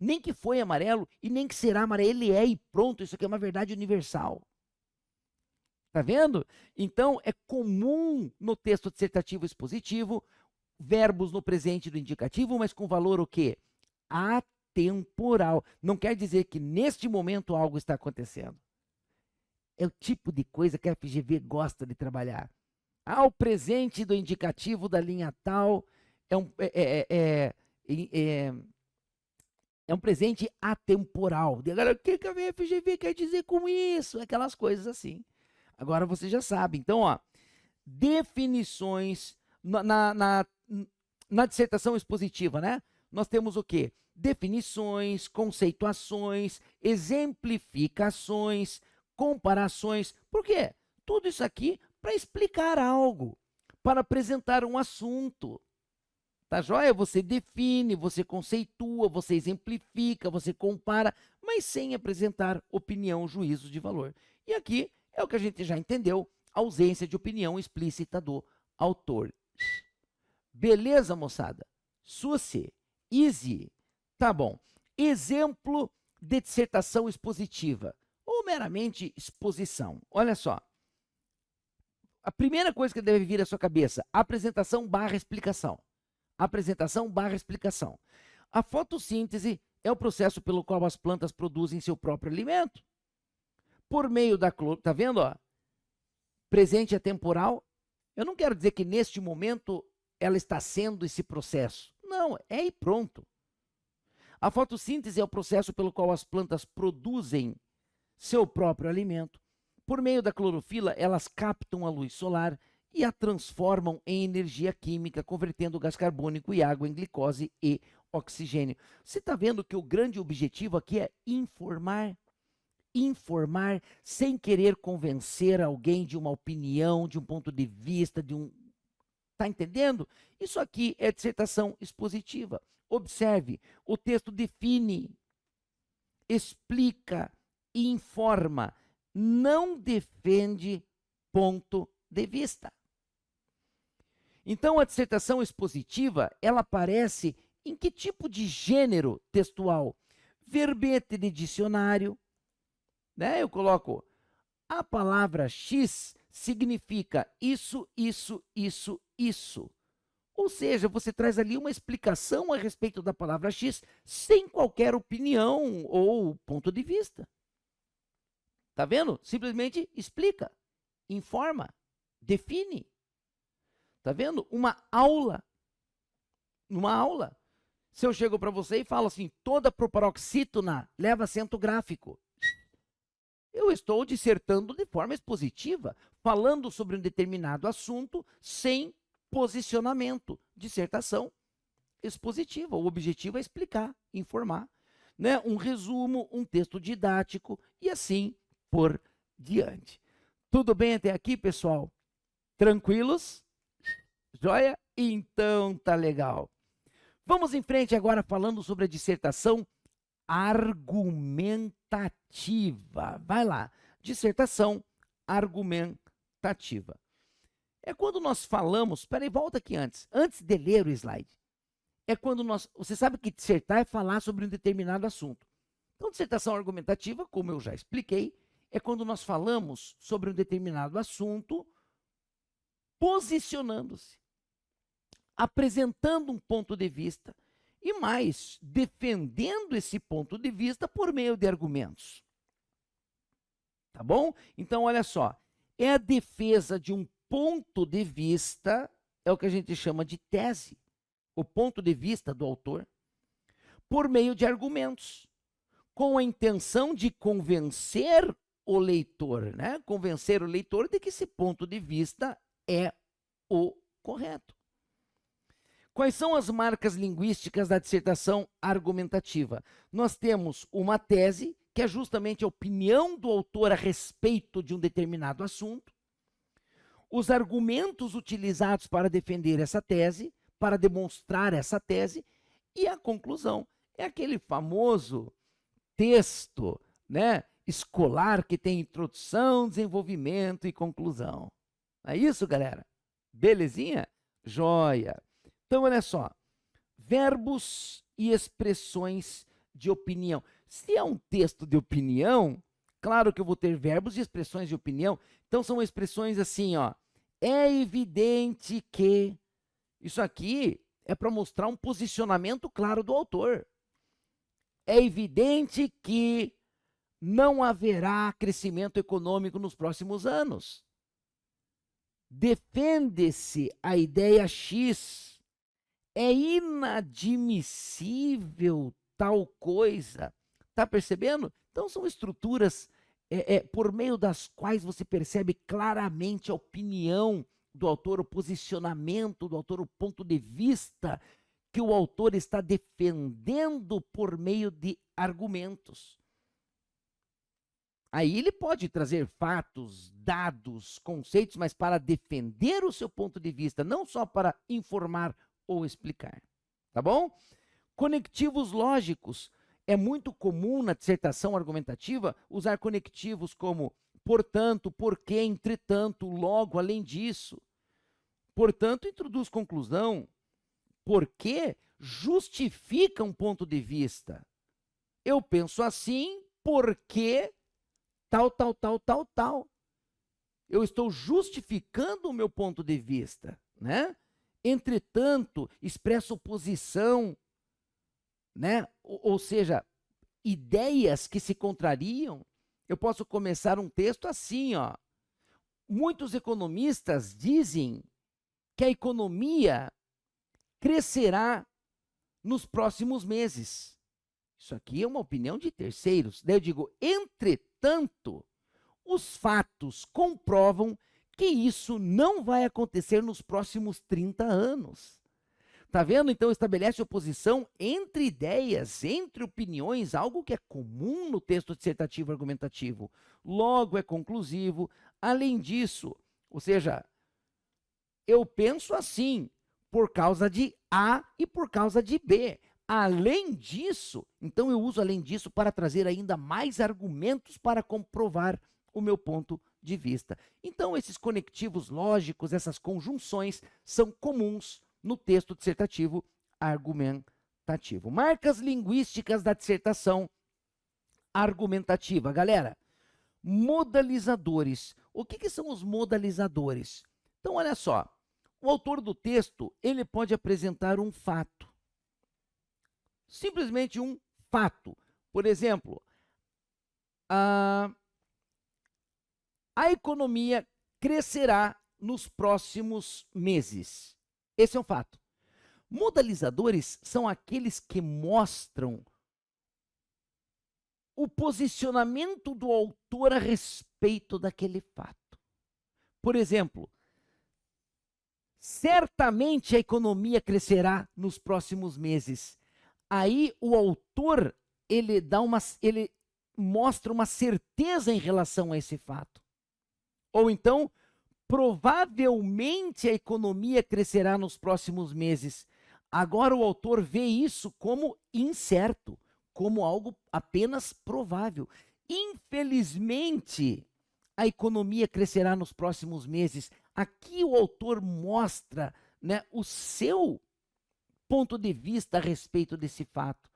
Nem que foi amarelo e nem que será amarelo, ele é e pronto, isso aqui é uma verdade universal. Tá vendo? Então, é comum no texto dissertativo expositivo, verbos no presente do indicativo, mas com valor o quê? Atemporal. Não quer dizer que neste momento algo está acontecendo. É o tipo de coisa que a FGV gosta de trabalhar. O presente do indicativo da linha tal É um presente atemporal. E agora, o que a FGV quer dizer com isso? Aquelas coisas assim. Agora você já sabe. Então, ó, definições na dissertação expositiva, né? Nós temos o quê? Definições, conceituações, exemplificações, comparações. Por quê? Tudo isso aqui para explicar algo, para apresentar um assunto. Tá joia? Você define, você conceitua, você exemplifica, você compara, mas sem apresentar opinião, juízo de valor. E aqui é o que a gente já entendeu, ausência de opinião explícita do autor. Beleza, moçada? Suci, easy. Tá bom. Exemplo de dissertação expositiva, ou meramente exposição. Olha só. A primeira coisa que deve vir à sua cabeça, apresentação barra explicação. Apresentação barra explicação. A fotossíntese é o processo pelo qual as plantas produzem seu próprio alimento. Por meio da... Tá vendo, ó? Presente é temporal. Eu não quero dizer que neste momento ela está sendo esse processo. Não, é e pronto. A fotossíntese é o processo pelo qual as plantas produzem seu próprio alimento. Por meio da clorofila, elas captam a luz solar e a transformam em energia química, convertendo o gás carbônico e água em glicose e oxigênio. Você está vendo que o grande objetivo aqui é informar. Informar sem querer convencer alguém de uma opinião, de um ponto de vista, de um... Está entendendo? Isso aqui é dissertação expositiva. Observe, o texto define, explica, informa, não defende ponto de vista. Então, a dissertação expositiva, ela aparece em que tipo de gênero textual? Verbete de dicionário, né? Eu coloco, a palavra X significa isso, isso, isso, isso. Ou seja, você traz ali uma explicação a respeito da palavra X sem qualquer opinião ou ponto de vista. Tá vendo? Simplesmente explica, informa, define. Tá vendo? Uma aula. Numa aula. Se eu chego para você e falo assim, toda proparoxítona leva acento gráfico. Eu estou dissertando de forma expositiva, falando sobre um determinado assunto sem posicionamento. Dissertação expositiva. O objetivo é explicar, informar, né? Um resumo, um texto didático e assim por diante. Tudo bem até aqui, pessoal? Tranquilos? Joia? Então tá legal. Vamos em frente agora falando sobre a dissertação argumentativa. Vai lá. Dissertação argumentativa. É quando nós falamos... Peraí, volta aqui antes. Antes de ler o slide. É quando nós... Você sabe que dissertar é falar sobre um determinado assunto. Então, dissertação argumentativa, como eu já expliquei, é quando nós falamos sobre um determinado assunto posicionando-se, apresentando um ponto de vista e mais, defendendo esse ponto de vista por meio de argumentos. Tá bom? Então, olha só, é a defesa de um ponto de vista, é o que a gente chama de tese, o ponto de vista do autor, por meio de argumentos, com a intenção de convencer o leitor, né? Convencer o leitor de que esse ponto de vista é o correto. Quais são as marcas linguísticas da dissertação argumentativa? Nós temos uma tese, que é justamente a opinião do autor a respeito de um determinado assunto, os argumentos utilizados para defender essa tese, para demonstrar essa tese, e a conclusão. É aquele famoso texto, né, escolar que tem introdução, desenvolvimento e conclusão. É isso, galera? Belezinha? Joia! Então, olha só, verbos e expressões de opinião. Se é um texto de opinião, claro que eu vou ter verbos e expressões de opinião. Então, são expressões assim, ó. É evidente que... Isso aqui é para mostrar um posicionamento claro do autor. É evidente que não haverá crescimento econômico nos próximos anos. Defende-se a ideia X. É inadmissível tal coisa. Tá percebendo? Então são estruturas por meio das quais você percebe claramente a opinião do autor, o posicionamento do autor, o ponto de vista que o autor está defendendo por meio de argumentos. Aí ele pode trazer fatos, dados, conceitos, mas para defender o seu ponto de vista, não só para informar ou explicar. Tá bom? Conectivos lógicos. É muito comum na dissertação argumentativa usar conectivos como portanto, porque, entretanto, logo, além disso. Portanto, introduz conclusão. Porque justifica um ponto de vista. Eu penso assim porque tal. Eu estou justificando o meu ponto de vista, né? Entretanto, expresso oposição, né? Ou seja, ideias que se contrariam. Eu posso começar um texto assim, ó. Muitos economistas dizem que a economia crescerá nos próximos meses. Isso aqui é uma opinião de terceiros. Daí eu digo, entretanto, os fatos comprovam que isso não vai acontecer nos próximos 30 anos. Tá vendo? Então estabelece oposição entre ideias, entre opiniões, algo que é comum no texto dissertativo argumentativo. Logo é conclusivo. Além disso, ou seja, eu penso assim por causa de A e por causa de B. Além disso, então eu uso além disso para trazer ainda mais argumentos para comprovar o meu ponto de vista. Então esses conectivos lógicos, essas conjunções são comuns no texto dissertativo argumentativo. Marcas linguísticas da dissertação argumentativa. Galera, modalizadores. O que são os modalizadores? Então olha só, o autor do texto, ele pode apresentar um fato. Simplesmente um fato. Por exemplo, a economia crescerá nos próximos meses. Esse é um fato. Modalizadores são aqueles que mostram o posicionamento do autor a respeito daquele fato. Por exemplo, certamente a economia crescerá nos próximos meses. Aí o autor, ele mostra uma certeza em relação a esse fato. Ou então, provavelmente a economia crescerá nos próximos meses. Agora o autor vê isso como incerto, como algo apenas provável. Infelizmente, a economia crescerá nos próximos meses. Aqui o autor mostra, né, o seu ponto de vista a respeito desse fato.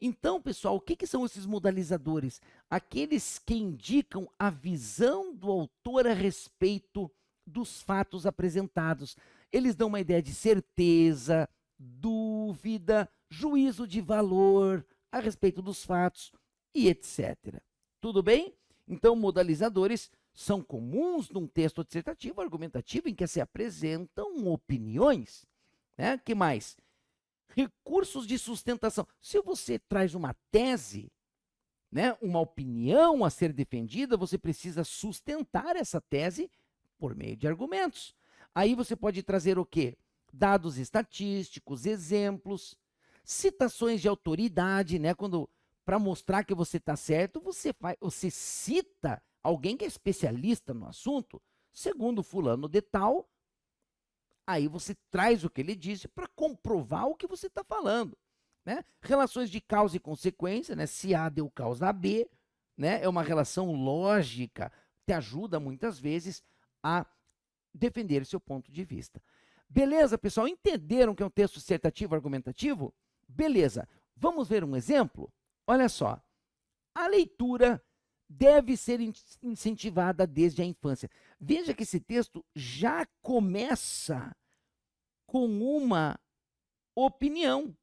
Então, pessoal, o que são esses modalizadores? Aqueles que indicam a visão do autor a respeito dos fatos apresentados. Eles dão uma ideia de certeza, dúvida, juízo de valor a respeito dos fatos e etc. Tudo bem? Então, modalizadores são comuns num texto dissertativo argumentativo em que se apresentam opiniões. Né? Que mais? Recursos de sustentação. Se você traz uma tese, né, uma opinião a ser defendida, você precisa sustentar essa tese por meio de argumentos. Aí você pode trazer o quê? Dados estatísticos, exemplos, citações de autoridade, né? Para mostrar que você está certo, você cita alguém que é especialista no assunto, segundo fulano de tal. Aí você traz o que ele disse para comprovar o que você está falando. Né? Relações de causa e consequência, né? Se A deu causa a B, né? É uma relação lógica, te ajuda muitas vezes a defender seu ponto de vista. Beleza, pessoal? Entenderam que é um texto dissertativo argumentativo? Beleza. Vamos ver um exemplo? Olha só. A leitura deve ser incentivada desde a infância. Veja que esse texto já começa com uma opinião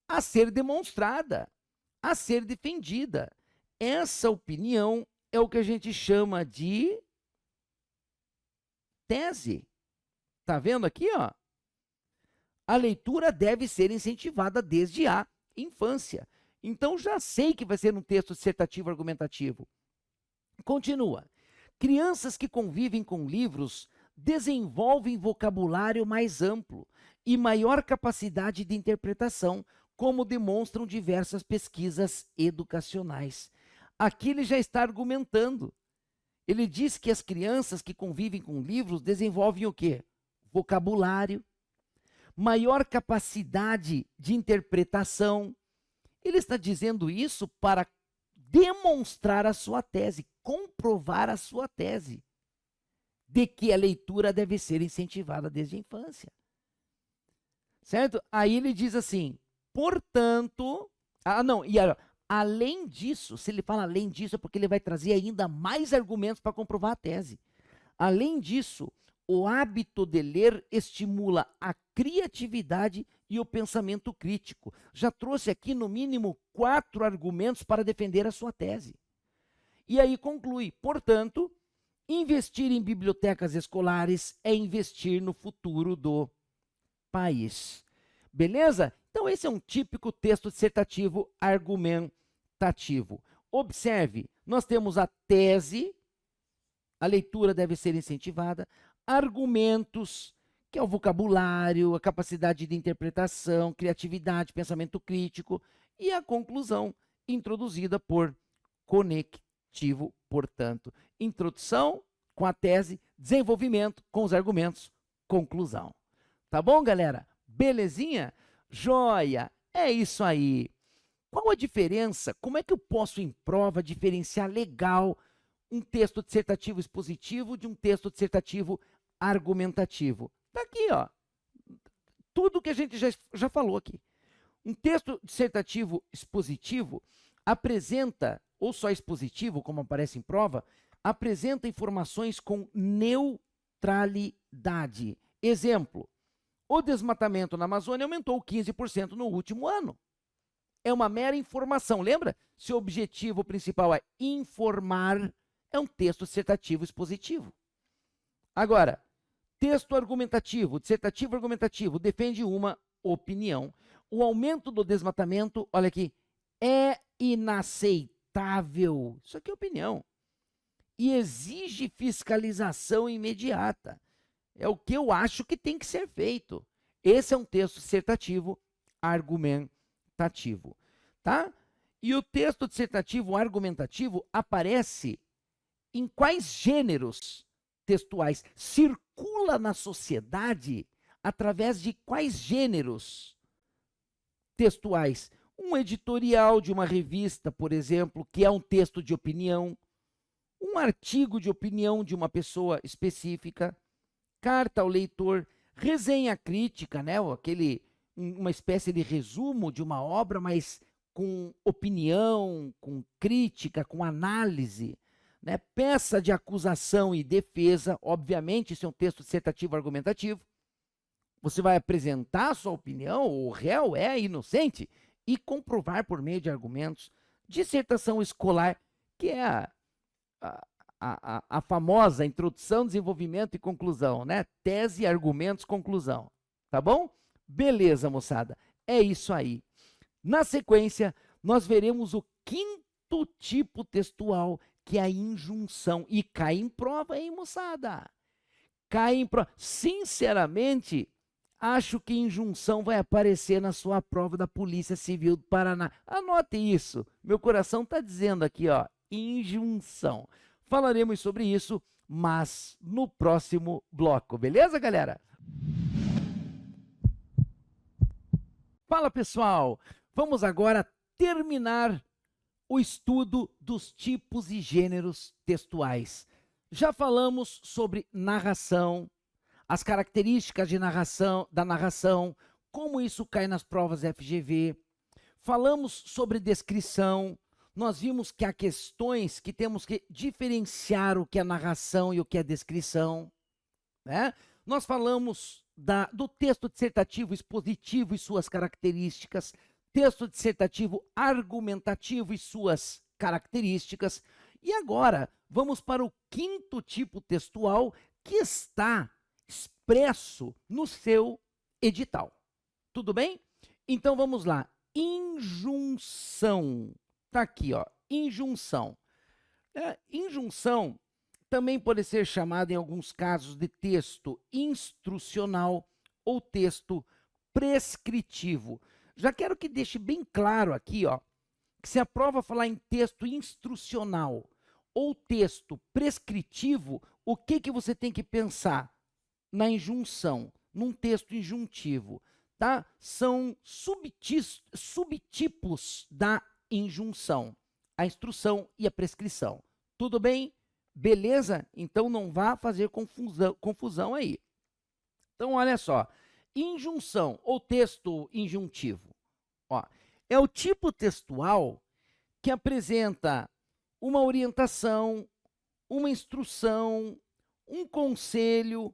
a ser demonstrada, a ser defendida. Essa opinião é o que a gente chama de tese. Tá vendo aqui, ó? A leitura deve ser incentivada desde a infância. Então já sei que vai ser um texto dissertativo argumentativo. Continua. Crianças que convivem com livros desenvolvem vocabulário mais amplo e maior capacidade de interpretação, como demonstram diversas pesquisas educacionais. Aqui ele já está argumentando. Ele diz que as crianças que convivem com livros desenvolvem o quê? Vocabulário, maior capacidade de interpretação. Ele está dizendo isso para demonstrar a sua tese, comprovar a sua tese, de que a leitura deve ser incentivada desde a infância. Certo? Aí ele diz assim, portanto... além disso, se ele fala além disso, é porque ele vai trazer ainda mais argumentos para comprovar a tese. Além disso, o hábito de ler estimula a criatividade e o pensamento crítico. Já trouxe aqui, no mínimo, 4 argumentos para defender a sua tese. E aí conclui, portanto, investir em bibliotecas escolares é investir no futuro do país. Beleza? Então, esse é um típico texto dissertativo argumentativo. Observe, nós temos a tese, a leitura deve ser incentivada, argumentos, que é o vocabulário, a capacidade de interpretação, criatividade, pensamento crítico, e a conclusão, introduzida por conectivo, portanto. Introdução com a tese, desenvolvimento com os argumentos, conclusão. Tá bom, galera? Belezinha? Joia! É isso aí. Qual a diferença? Como é que eu posso, em prova, diferenciar legal um texto dissertativo expositivo de um texto dissertativo argumentativo? Tá aqui, ó. Tudo que a gente já falou aqui. Um texto dissertativo expositivo apresenta, ou só expositivo, como aparece em prova, apresenta informações com neutralidade. Exemplo, o desmatamento na Amazônia aumentou 15% no último ano. É uma mera informação, lembra? Se o objetivo principal é informar, é um texto dissertativo expositivo. Agora, texto argumentativo, dissertativo argumentativo, defende uma opinião. O aumento do desmatamento, olha aqui, é inaceitável. Isso aqui é opinião. E exige fiscalização imediata. É o que eu acho que tem que ser feito. Esse é um texto dissertativo argumentativo, tá? E o texto dissertativo argumentativo aparece em quais gêneros textuais? Circula na sociedade através de quais gêneros textuais? Um editorial de uma revista, por exemplo, que é um texto de opinião, um artigo de opinião de uma pessoa específica, carta ao leitor, resenha crítica, né? Uma espécie de resumo de uma obra, mas com opinião, com crítica, com análise, né? Peça de acusação e defesa, obviamente, isso é um texto dissertativo argumentativo. Você vai apresentar a sua opinião, o réu é inocente, e comprovar por meio de argumentos. Dissertação escolar, que é a famosa introdução, desenvolvimento e conclusão, né? Tese, argumentos, conclusão. Tá bom? Beleza, moçada. É isso aí. Na sequência, nós veremos o 5º tipo textual, que é a injunção. E cai em prova, hein, moçada? Cai em prova. Sinceramente, acho que injunção vai aparecer na sua prova da Polícia Civil do Paraná. Anote isso. Meu coração está dizendo aqui, ó, injunção. Falaremos sobre isso, mas no próximo bloco. Beleza, galera? Fala, pessoal! Vamos agora terminar o estudo dos tipos e gêneros textuais. Já falamos sobre narração, as características de da narração, como isso cai nas provas FGV. Falamos sobre descrição. Nós vimos que há questões que temos que diferenciar o que é narração e o que é descrição, né? Nós falamos do texto dissertativo expositivo e suas características, texto dissertativo argumentativo e suas características. E agora, vamos para o 5º tipo textual, que está expresso no seu edital. Tudo bem? Então, vamos lá. injunção. Tá aqui, ó, injunção. Injunção também pode ser chamada, em alguns casos, de texto instrucional ou texto prescritivo. Já quero que deixe bem claro aqui, ó, que se a prova falar em texto instrucional ou texto prescritivo, o que você tem que pensar? Na injunção, num texto injuntivo, tá? São subtipos da injunção, a instrução e a prescrição. Tudo bem? Beleza? Então não vá fazer confusão aí. Então olha só, injunção ou texto injuntivo, ó, é o tipo textual que apresenta uma orientação, uma instrução, um conselho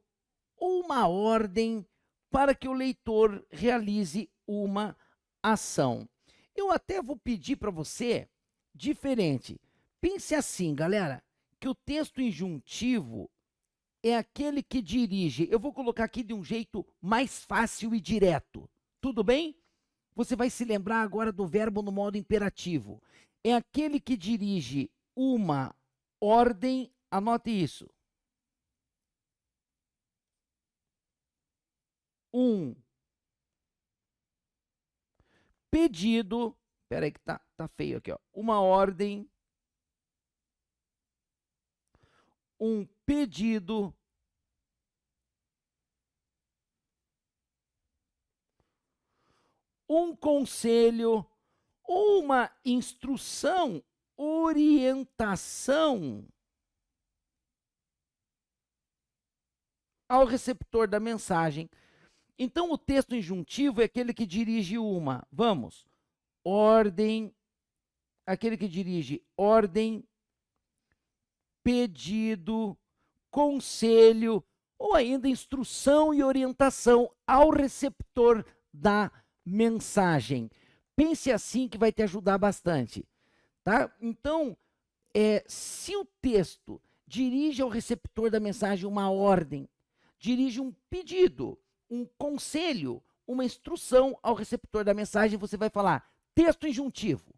ou uma ordem para que o leitor realize uma ação. Eu até vou pedir para você diferente. Pense assim, galera, que o texto injuntivo é aquele que dirige. Eu vou colocar aqui de um jeito mais fácil e direto. Tudo bem? Você vai se lembrar agora do verbo no modo imperativo. É aquele que dirige uma ordem, anote isso. Um pedido, espera aí que tá feio aqui, ó. Uma ordem, um pedido, um conselho ou uma instrução, orientação ao receptor da mensagem. Então, o texto injuntivo é aquele que dirige uma, vamos, ordem, aquele que dirige ordem, pedido, conselho, ou ainda instrução e orientação ao receptor da mensagem. Pense assim que vai te ajudar bastante, tá? Então, se o texto dirige ao receptor da mensagem uma ordem, dirige um pedido, um conselho, uma instrução ao receptor da mensagem, você vai falar texto injuntivo.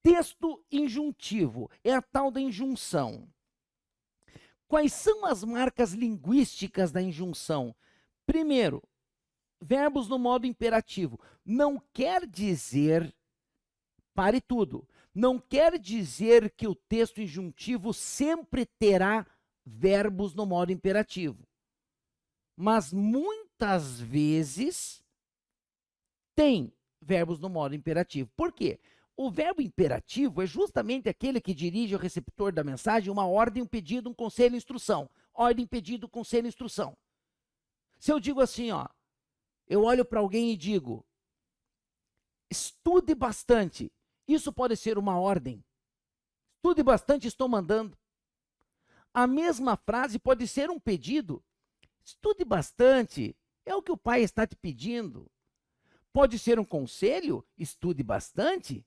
Texto injuntivo é a tal da injunção. Quais são as marcas linguísticas da injunção? Primeiro, verbos no modo imperativo. Não quer dizer, pare tudo, não quer dizer que o texto injuntivo sempre terá verbos no modo imperativo. Mas muitas vezes tem verbos no modo imperativo. Por quê? O verbo imperativo é justamente aquele que dirige ao receptor da mensagem uma ordem, um pedido, um conselho, instrução. Ordem, pedido, conselho, instrução. Se eu digo assim, ó, eu olho para alguém e digo, estude bastante. Isso pode ser uma ordem. Estude bastante, estou mandando. A mesma frase pode ser um pedido. Estude bastante, é o que o pai está te pedindo. Pode ser um conselho, estude bastante.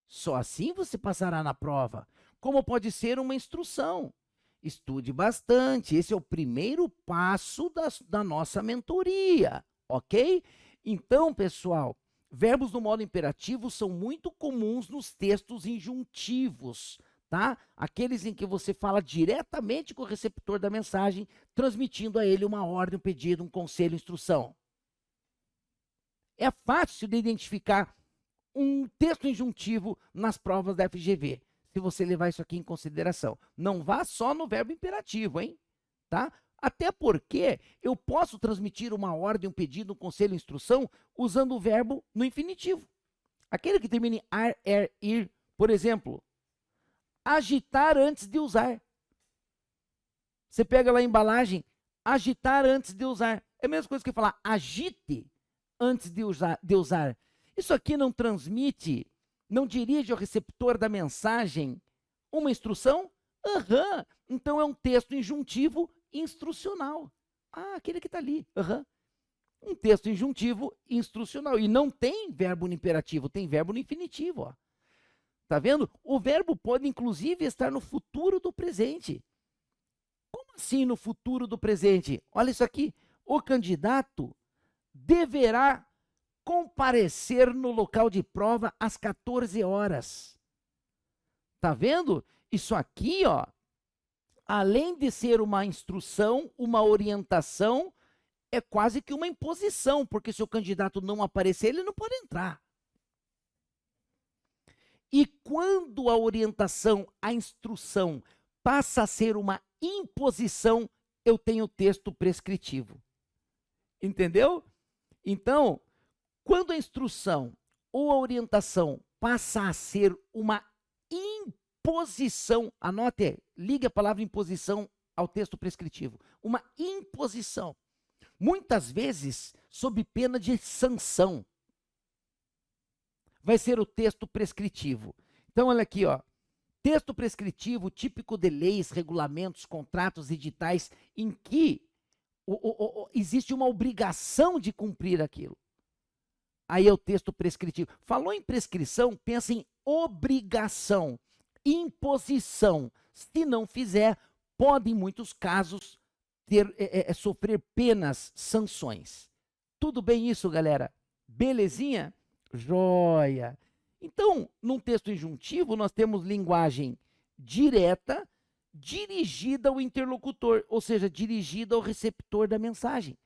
Só assim você passará na prova. Como pode ser uma instrução. Estude bastante, esse é o primeiro passo da nossa mentoria, ok? Então, pessoal, verbos no modo imperativo são muito comuns nos textos injuntivos, tá? Aqueles em que você fala diretamente com o receptor da mensagem, transmitindo a ele uma ordem, um pedido, um conselho, instrução. É fácil de identificar um texto injuntivo nas provas da FGV, se você levar isso aqui em consideração. Não vá só no verbo imperativo, hein? Tá? Até porque eu posso transmitir uma ordem, um pedido, um conselho, instrução, usando o verbo no infinitivo. Aquele que termina em ar, ir, por exemplo, agitar antes de usar. Você pega lá a embalagem, agitar antes de usar. É a mesma coisa que falar agite antes de usar. Isso aqui não transmite, não dirige ao receptor da mensagem uma instrução? Aham. Então é um texto injuntivo instrucional. Ah, aquele que está ali. Aham. Um texto injuntivo instrucional. E não tem verbo no imperativo, tem verbo no infinitivo, ó. Tá vendo? O verbo pode, inclusive, estar no futuro do presente. Como assim no futuro do presente? Olha isso aqui. O candidato deverá comparecer no local de prova às 14 horas. Tá vendo? Isso aqui, ó, além de ser uma instrução, uma orientação, é quase que uma imposição, porque se o candidato não aparecer, ele não pode entrar. E quando a orientação, a instrução, passa a ser uma imposição, eu tenho texto prescritivo. Entendeu? Então, quando a instrução ou a orientação passa a ser uma imposição, anote, ligue a palavra imposição ao texto prescritivo, uma imposição, muitas vezes sob pena de sanção, vai ser o texto prescritivo. Então, olha aqui, ó, texto prescritivo típico de leis, regulamentos, contratos, editais, em que existe uma obrigação de cumprir aquilo. Aí é o texto prescritivo. Falou em prescrição, pensa em obrigação, imposição. Se não fizer, pode, em muitos casos, sofrer penas, sanções. Tudo bem isso, galera? Belezinha? Joia! Então, num texto injuntivo, nós temos linguagem direta, dirigida ao interlocutor, ou seja, dirigida ao receptor da mensagem.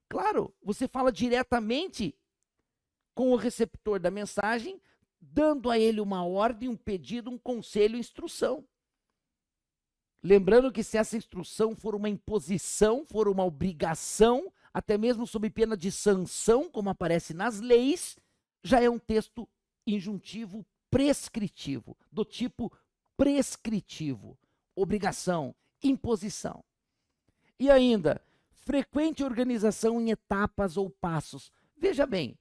Claro, você fala diretamente com o receptor da mensagem, dando a ele uma ordem, um pedido, um conselho, instrução. Lembrando que se essa instrução for uma imposição, for uma obrigação, até mesmo sob pena de sanção, como aparece nas leis, já é um texto injuntivo prescritivo, do tipo prescritivo, obrigação, imposição. E ainda, frequente organização em etapas ou passos. Veja bem,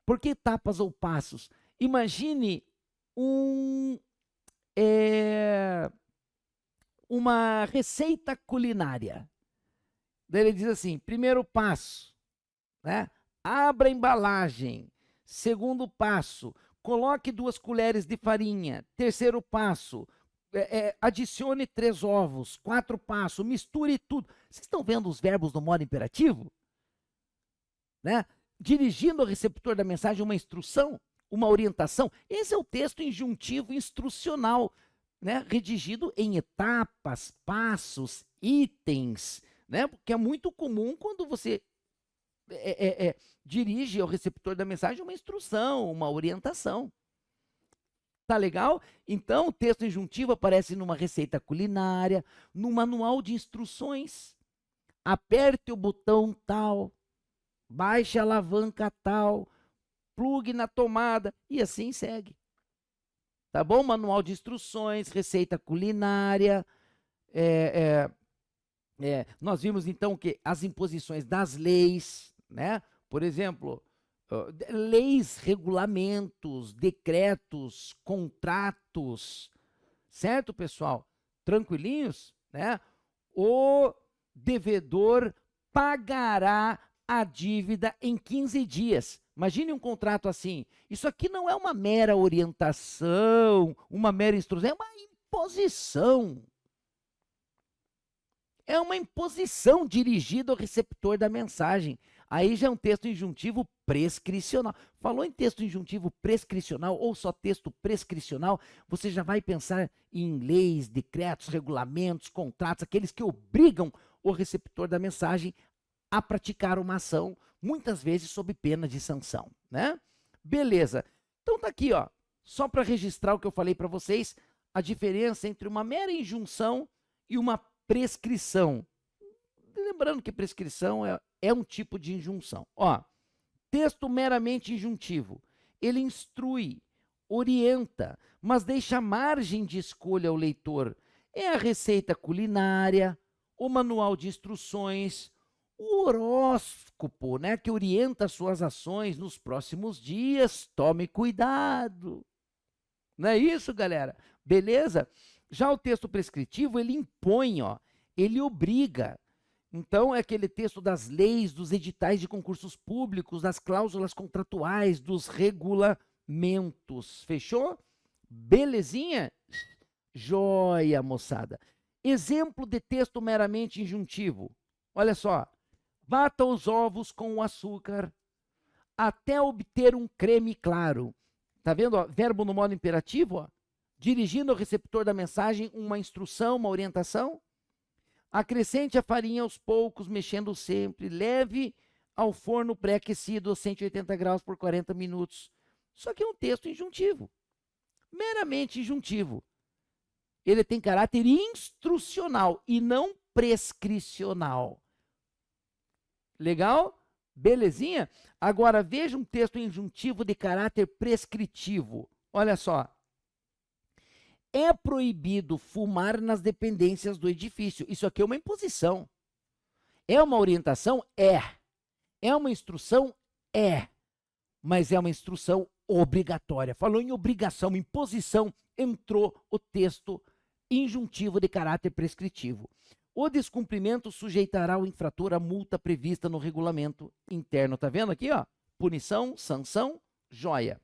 por que etapas ou passos? Imagine uma receita culinária. Daí ele diz assim, primeiro passo, né? Abra a embalagem. Segundo passo, coloque 2 colheres de farinha. Terceiro passo, adicione 3 ovos. 4 passos, misture tudo. Vocês estão vendo os verbos no modo imperativo? Né? Dirigindo ao receptor da mensagem uma instrução, uma orientação. Esse é o texto injuntivo instrucional, né? Redigido em etapas, passos, itens, né? Porque é muito comum quando você dirige ao receptor da mensagem uma instrução, uma orientação. Tá legal? Então, o texto injuntivo aparece numa receita culinária, no manual de instruções. Aperte o botão tal, baixe a alavanca tal, plugue na tomada e assim segue. Tá bom? Manual de instruções, receita culinária. Nós vimos então que as imposições das leis, né? Por exemplo, leis, regulamentos, decretos, contratos, certo, pessoal? Tranquilinhos, né? O devedor pagará a dívida em 15 dias. Imagine um contrato assim. Isso aqui não é uma mera orientação, uma mera instrução, é uma imposição. É uma imposição dirigida ao receptor da mensagem. Aí já é um texto injuntivo prescricional. Falou em texto injuntivo prescricional ou só texto prescricional, você já vai pensar em leis, decretos, regulamentos, contratos, aqueles que obrigam o receptor da mensagem a praticar uma ação, muitas vezes sob pena de sanção, né? Beleza. Então tá aqui, ó, só para registrar o que eu falei para vocês, a diferença entre uma mera injunção e uma prescrição. Lembrando que prescrição é um tipo de injunção. Ó, texto meramente injuntivo. Ele instrui, orienta, mas deixa margem de escolha ao leitor. É a receita culinária, o manual de instruções, o horóscopo, né, que orienta suas ações nos próximos dias. Tome cuidado. Não é isso, galera? Beleza? Já o texto prescritivo, ele impõe, ó, ele obriga. Então, é aquele texto das leis, dos editais de concursos públicos, das cláusulas contratuais, dos regulamentos. Fechou? Belezinha? Joia, moçada. Exemplo de texto meramente injuntivo. Olha só. Bata os ovos com o açúcar. até obter um creme claro. Tá vendo, ó? Verbo no modo imperativo, ó. Dirigindo ao receptor da mensagem uma instrução, uma orientação. Acrescente a farinha aos poucos, mexendo sempre. Leve ao forno pré-aquecido a 180 graus por 40 minutos. Isso aqui é um texto injuntivo. Meramente injuntivo. Ele tem caráter instrucional e não prescricional. Legal? Belezinha? Agora, veja um texto injuntivo de caráter prescritivo. Olha só. É proibido fumar nas dependências do edifício. Isso aqui é uma imposição. É uma orientação? É. É uma instrução? É. Mas é uma instrução obrigatória. Falou em obrigação, imposição, entrou o texto injuntivo de caráter prescritivo. O descumprimento sujeitará o infrator à multa prevista no regulamento interno. Tá vendo aqui, ó? Punição, sanção, joia.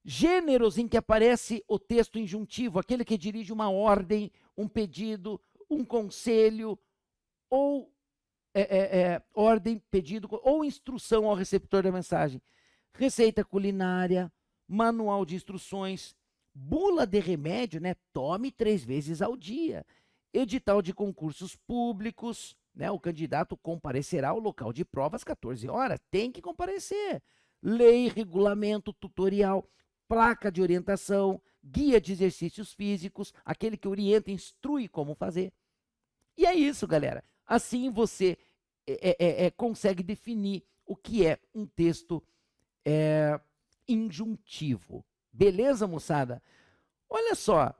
Gêneros em que aparece o texto injuntivo, aquele que dirige uma ordem, um pedido, um conselho, ou ordem, pedido, ou instrução ao receptor da mensagem. Receita culinária, manual de instruções, bula de remédio, né? Tome 3 vezes ao dia. Edital de concursos públicos, né? O candidato comparecerá ao local de prova às 14 horas. Tem que comparecer. Lei, regulamento, tutorial, placa de orientação, guia de exercícios físicos, aquele que orienta, instrui como fazer. E é isso, galera. Assim você consegue definir o que é um texto injuntivo. Beleza, moçada? Olha só.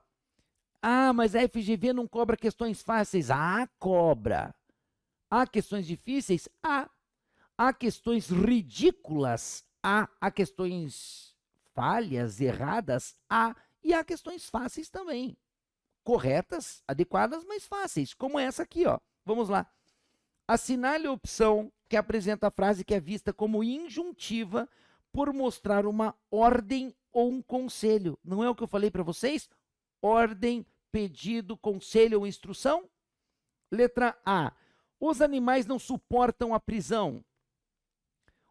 Ah, mas a FGV não cobra questões fáceis. Ah, cobra. Há questões difíceis? Há. Há questões ridículas? Há. Há questões falhas, erradas? Há. E há questões fáceis também. Corretas, adequadas, mas fáceis. Como essa aqui, ó. Vamos lá. Assinale a opção que apresenta a frase que é vista como injuntiva por mostrar uma ordem ou um conselho. Não é o que eu falei para vocês? Ordem, pedido, conselho ou instrução? Letra A. Os animais não suportam a prisão.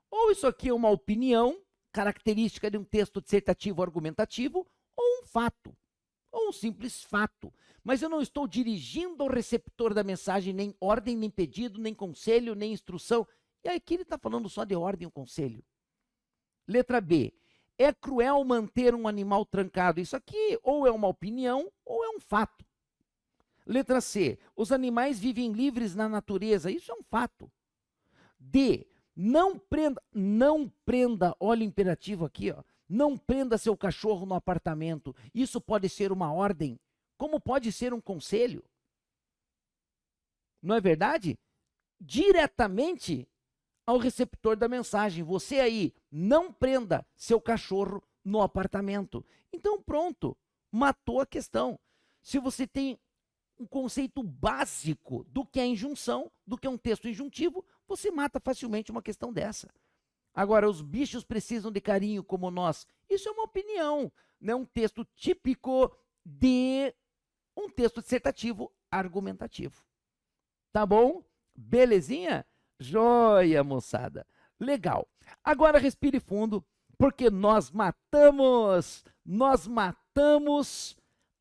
Ou isso aqui é uma opinião, característica de um texto dissertativo argumentativo, ou um fato, ou um simples fato. Mas eu não estou dirigindo ao receptor da mensagem nem ordem, nem pedido, nem conselho, nem instrução. E aqui ele está falando só de ordem ou conselho. Letra B. É cruel manter um animal trancado. Isso aqui ou é uma opinião ou é um fato. Letra C. Os animais vivem livres na natureza. Isso é um fato. D. Não prenda, olha o imperativo aqui, ó. Não prenda seu cachorro no apartamento. Isso pode ser uma ordem, como pode ser um conselho. Não é verdade? Diretamente ao receptor da mensagem. Você aí, não prenda seu cachorro no apartamento. Então pronto, matou a questão. Se você tem um conceito básico do que é injunção, do que é um texto injuntivo, você mata facilmente uma questão dessa. Agora, os bichos precisam de carinho como nós. Isso é uma opinião, né? Um texto típico de um texto dissertativo argumentativo. Tá bom? Belezinha? Joia, moçada. Legal. Agora respire fundo, porque nós matamos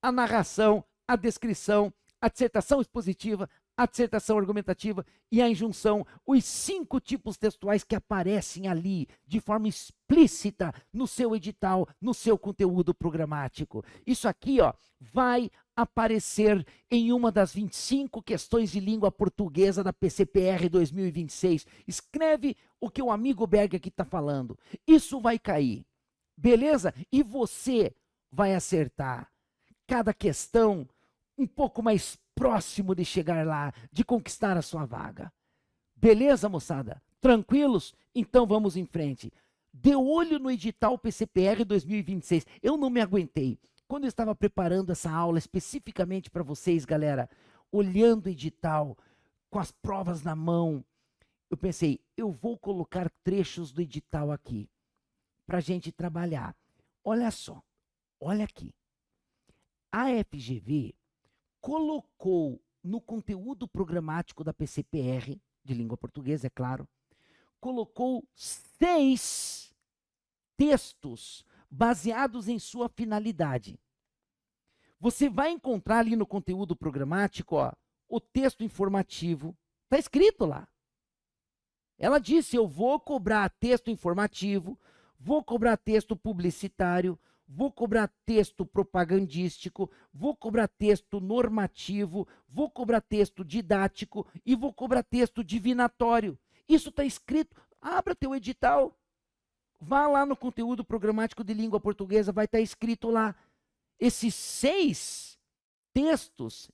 a narração, a descrição, a dissertação expositiva, a dissertação argumentativa e a injunção, os 5 tipos textuais que aparecem ali de forma explícita no seu edital, no seu conteúdo programático. Isso aqui, ó, vai aparecer em uma das 25 questões de língua portuguesa da PCPR 2026. Escreve o que o amigo Berg aqui está falando. Isso vai cair, beleza? E você vai acertar cada questão um pouco mais próximo de chegar lá, de conquistar a sua vaga. Beleza, moçada? Tranquilos? Então vamos em frente. Dê olho no edital PCPR 2026. Eu não me aguentei. Quando eu estava preparando essa aula especificamente para vocês, galera, olhando o edital, com as provas na mão, eu pensei, eu vou colocar trechos do edital aqui, para a gente trabalhar. Olha só, olha aqui. A FGV colocou no conteúdo programático da PCPR, de língua portuguesa, é claro, colocou 6 textos baseados em sua finalidade. Você vai encontrar ali no conteúdo programático, ó, o texto informativo. Está escrito lá. Ela disse, eu vou cobrar texto informativo, vou cobrar texto publicitário, vou cobrar texto propagandístico, vou cobrar texto normativo, vou cobrar texto didático e vou cobrar texto divinatório. Isso está escrito. Abra teu edital. Vá lá no conteúdo programático de língua portuguesa, vai estar escrito lá. Esses 6 textos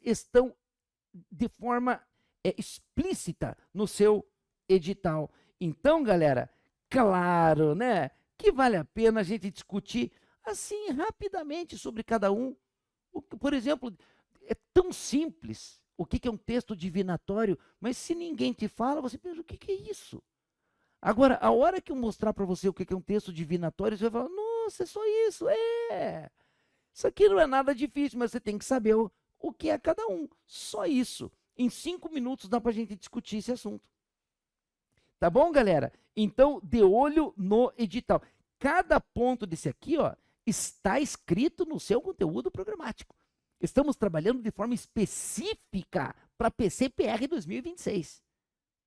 estão de forma explícita no seu edital. Então, galera, claro, né, que vale a pena a gente discutir assim rapidamente sobre cada um. Por exemplo, é tão simples o que é um texto divinatório, mas se ninguém te fala, você pensa, o que é isso? Agora, a hora que eu mostrar para você o que é um texto divinatório, você vai falar, nossa, é só isso, isso aqui não é nada difícil, mas você tem que saber o que é cada um, só isso. Em 5 minutos dá para a gente discutir esse assunto. Tá bom, galera? Então, de olho no edital. Cada ponto desse aqui, ó, está escrito no seu conteúdo programático. Estamos trabalhando de forma específica para PCPR 2026.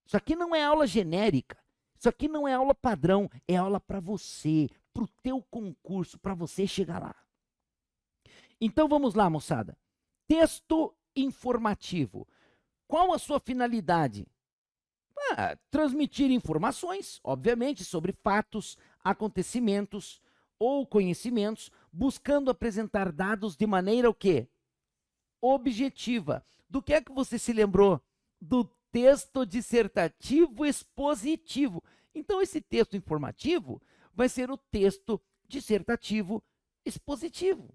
Isso aqui não é aula genérica. Isso aqui não é aula padrão. É aula para você, para o teu concurso, para você chegar lá. Então, vamos lá, moçada. Texto informativo. Qual a sua finalidade? Transmitir informações, obviamente, sobre fatos, acontecimentos ou conhecimentos, buscando apresentar dados de maneira o quê? Objetiva. Do que é que você se lembrou? Do texto dissertativo expositivo. Então, esse texto informativo vai ser o texto dissertativo expositivo.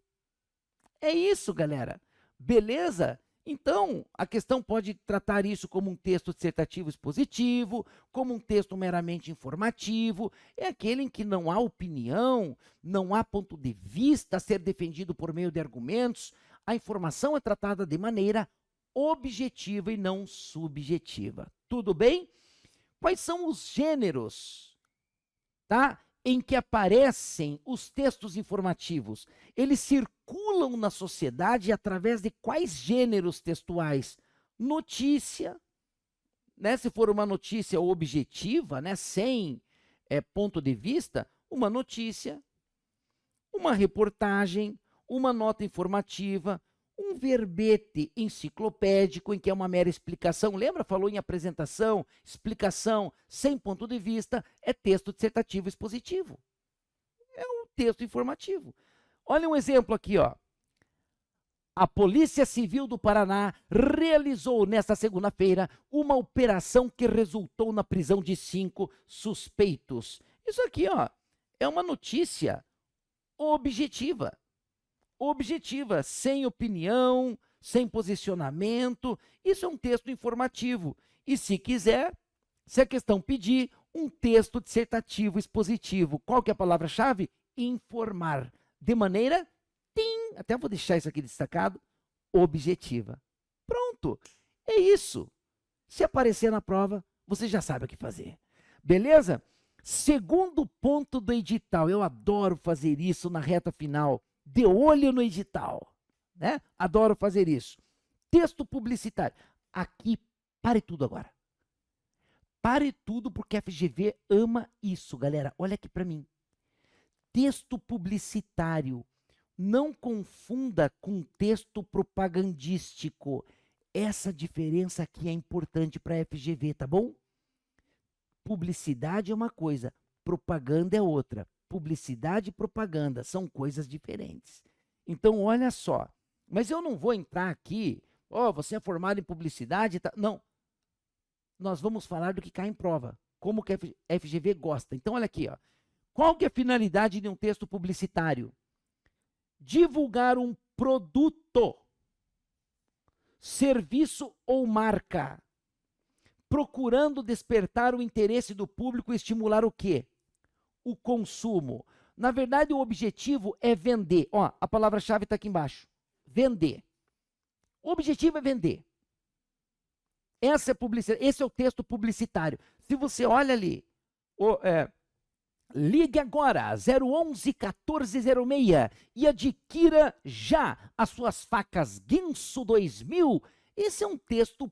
É isso, galera. Beleza? Então, a questão pode tratar isso como um texto dissertativo expositivo, como um texto meramente informativo. É aquele em que não há opinião, não há ponto de vista a ser defendido por meio de argumentos. A informação é tratada de maneira objetiva e não subjetiva. Tudo bem? Quais são os gêneros, tá, em que aparecem os textos informativos? Eles circulam na sociedade através de quais gêneros textuais? Notícia, né? Se for uma notícia objetiva, né, sem ponto de vista, uma notícia, uma reportagem, uma nota informativa, um verbete enciclopédico, em que é uma mera explicação. Lembra? Falou em apresentação, explicação, sem ponto de vista, é texto dissertativo expositivo. É um texto informativo. Olha um exemplo aqui, ó. A Polícia Civil do Paraná realizou nesta segunda-feira uma operação que resultou na prisão de 5 suspeitos. Isso aqui, ó, é uma notícia objetiva. Objetiva, sem opinião, sem posicionamento. Isso é um texto informativo. E se quiser, se a questão pedir, um texto dissertativo expositivo. Qual que é a palavra-chave? Informar. De maneira, até vou deixar isso aqui destacado, objetiva. Pronto, é isso. Se aparecer na prova, você já sabe o que fazer. Beleza? Segundo ponto do edital, eu adoro fazer isso na reta final. De olho no edital, né? Adoro fazer isso. Texto publicitário. Aqui, pare tudo agora. Pare tudo, porque a FGV ama isso, galera. Olha aqui para mim. Texto publicitário. Não confunda com texto propagandístico. Essa diferença aqui é importante para a FGV, tá bom? Publicidade é uma coisa, propaganda é outra. Publicidade e propaganda são coisas diferentes. Então, olha só. Mas eu não vou entrar aqui, você é formado em publicidade, tá? Não. Nós vamos falar do que cai em prova, como que a FGV gosta. Então, olha aqui, ó. Qual que é a finalidade de um texto publicitário? Divulgar um produto, serviço ou marca, procurando despertar o interesse do público e estimular o quê? O consumo. Na verdade, o objetivo é vender. Ó, a palavra-chave está aqui embaixo. Vender. O objetivo é vender. Essa é publicidade, esse é o texto publicitário. Se você olha ali, ligue agora 011 1406 e adquira já as suas facas Guinso 2000. Esse é um texto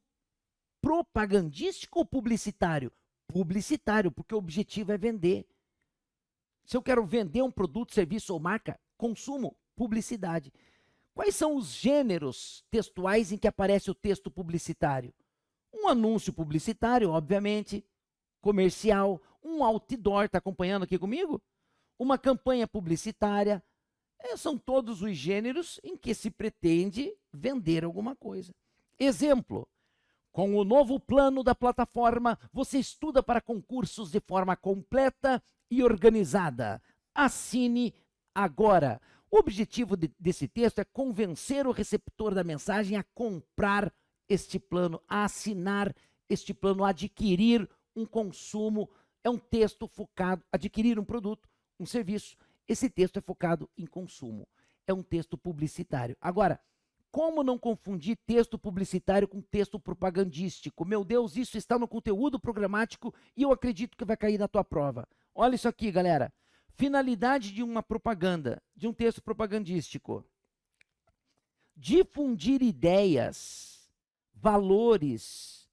propagandístico ou publicitário? Publicitário, porque o objetivo é vender. Se eu quero vender um produto, serviço ou marca, consumo, publicidade. Quais são os gêneros textuais em que aparece o texto publicitário? Um anúncio publicitário, obviamente, comercial, um outdoor, está acompanhando aqui comigo? Uma campanha publicitária. São todos os gêneros em que se pretende vender alguma coisa. Exemplo, com o novo plano da plataforma, você estuda para concursos de forma completa e organizada. Assine agora. O objetivo desse texto é convencer o receptor da mensagem a comprar este plano, a assinar este plano, a adquirir um consumo. É um texto focado, adquirir um produto, um serviço. Esse texto é focado em consumo. É um texto publicitário. Agora, como não confundir texto publicitário com texto propagandístico? Meu Deus, isso está no conteúdo programático e eu acredito que vai cair na tua prova. Olha isso aqui, galera. Finalidade de uma propaganda, de um texto propagandístico. Difundir ideias, valores,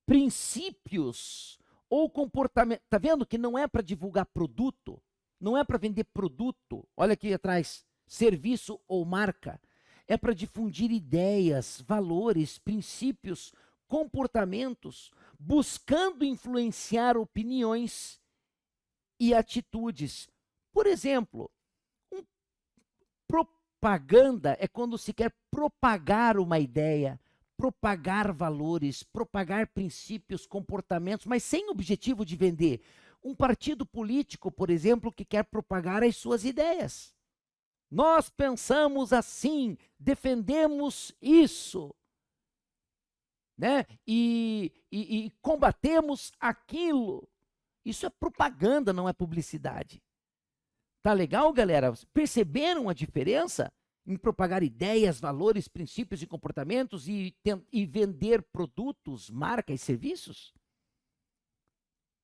princípios ou comportamento. Tá vendo que não é para divulgar produto, não é para vender produto. Olha aqui atrás, serviço ou marca. É para difundir ideias, valores, princípios, comportamentos, buscando influenciar opiniões e atitudes. Por exemplo, propaganda é quando se quer propagar uma ideia, propagar valores, propagar princípios, comportamentos, mas sem objetivo de vender. Um partido político, por exemplo, que quer propagar as suas ideias. Nós pensamos assim, defendemos isso, né? E combatemos aquilo. Isso é propaganda, não é publicidade. Tá legal, galera? Perceberam a diferença em propagar ideias, valores, princípios e comportamentos e vender produtos, marcas e serviços?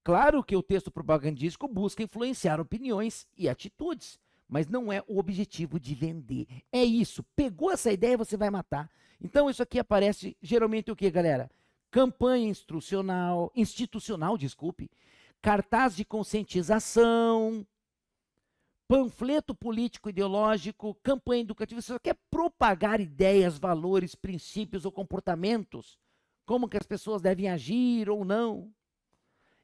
Claro que o texto propagandístico busca influenciar opiniões e atitudes, mas não é o objetivo de vender. É isso. Pegou essa ideia, você vai matar. Então, isso aqui aparece geralmente o que, galera? Campanha institucional, desculpe, cartaz de conscientização, panfleto político ideológico, campanha educativa. Você só quer propagar ideias, valores, princípios ou comportamentos, como que as pessoas devem agir ou não.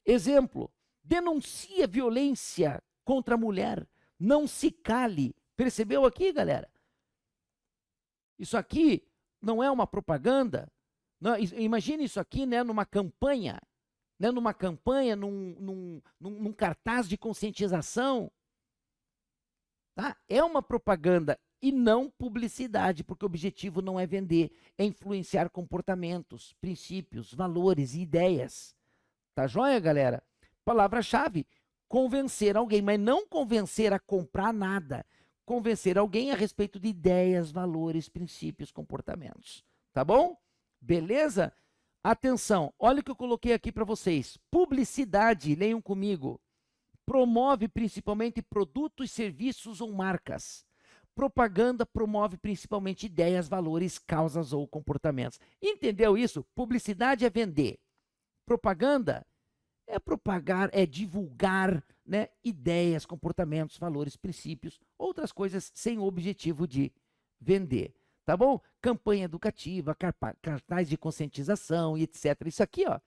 Exemplo, denuncia violência contra a mulher. Não se cale. Percebeu aqui, galera? Isso aqui não é uma propaganda. Não, imagine isso aqui, né, numa campanha, num cartaz de conscientização. Tá? É uma propaganda e não publicidade, porque o objetivo não é vender, é influenciar comportamentos, princípios, valores e ideias. Tá joia, galera? Palavra-chave, convencer alguém, mas não convencer a comprar nada. Convencer alguém a respeito de ideias, valores, princípios, comportamentos. Tá bom? Beleza? Atenção, olha o que eu coloquei aqui para vocês. Publicidade, leiam comigo. Promove principalmente produtos, serviços ou marcas. Propaganda promove principalmente ideias, valores, causas ou comportamentos. Entendeu isso? Publicidade é vender. Propaganda é propagar, é divulgar, né, ideias, comportamentos, valores, princípios, outras coisas sem o objetivo de vender. Tá bom? Campanha educativa, cartaz de conscientização e etc. Isso aqui, ó,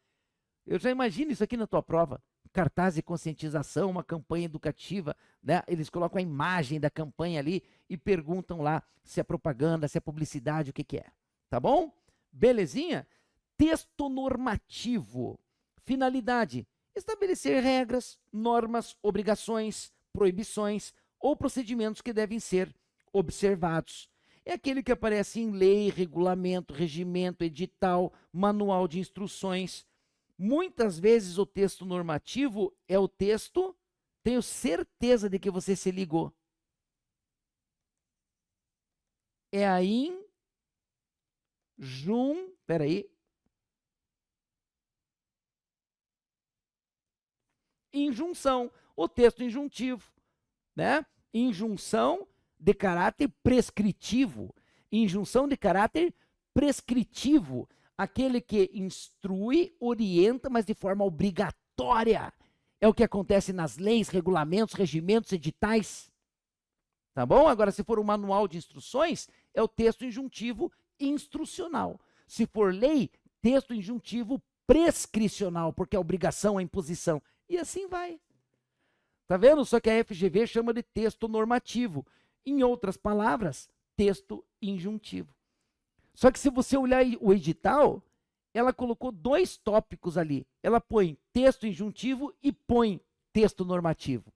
eu já imagino isso aqui na tua prova. Cartaz de conscientização, uma campanha educativa, né? Eles colocam a imagem da campanha ali e perguntam lá se é propaganda, se é publicidade, o que que é. Tá bom? Belezinha? Texto normativo. Finalidade: estabelecer regras, normas, obrigações, proibições ou procedimentos que devem ser observados. É aquele que aparece em lei, regulamento, regimento, edital, manual de instruções. Muitas vezes o texto normativo é o texto, tenho certeza de que você se ligou. É a peraí. injunção, o texto injuntivo, né? Injunção de caráter prescritivo, injunção de caráter prescritivo, aquele que instrui, orienta, mas de forma obrigatória. É o que acontece nas leis, regulamentos, regimentos, editais. Tá bom? Agora, se for um manual de instruções, é o texto injuntivo instrucional. Se for lei, texto injuntivo prescricional, porque é obrigação, é imposição. E assim vai. Tá vendo? Só que a FGV chama de texto normativo. Em outras palavras, texto injuntivo. Só que se você olhar o edital, ela colocou 2 tópicos ali. Ela põe texto injuntivo e põe texto normativo.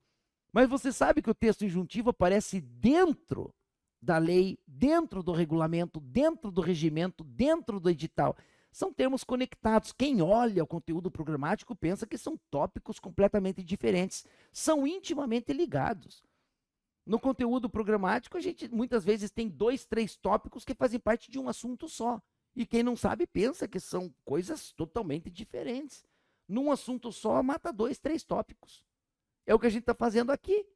Mas você sabe que o texto injuntivo aparece dentro da lei, dentro do regulamento, dentro do regimento, dentro do edital. São termos conectados. Quem olha o conteúdo programático pensa que são tópicos completamente diferentes. São intimamente ligados. No conteúdo programático, a gente muitas vezes tem 2, 3 tópicos que fazem parte de um assunto só. E quem não sabe pensa que são coisas totalmente diferentes. Num assunto só, mata 2, 3 tópicos. É o que a gente está fazendo aqui.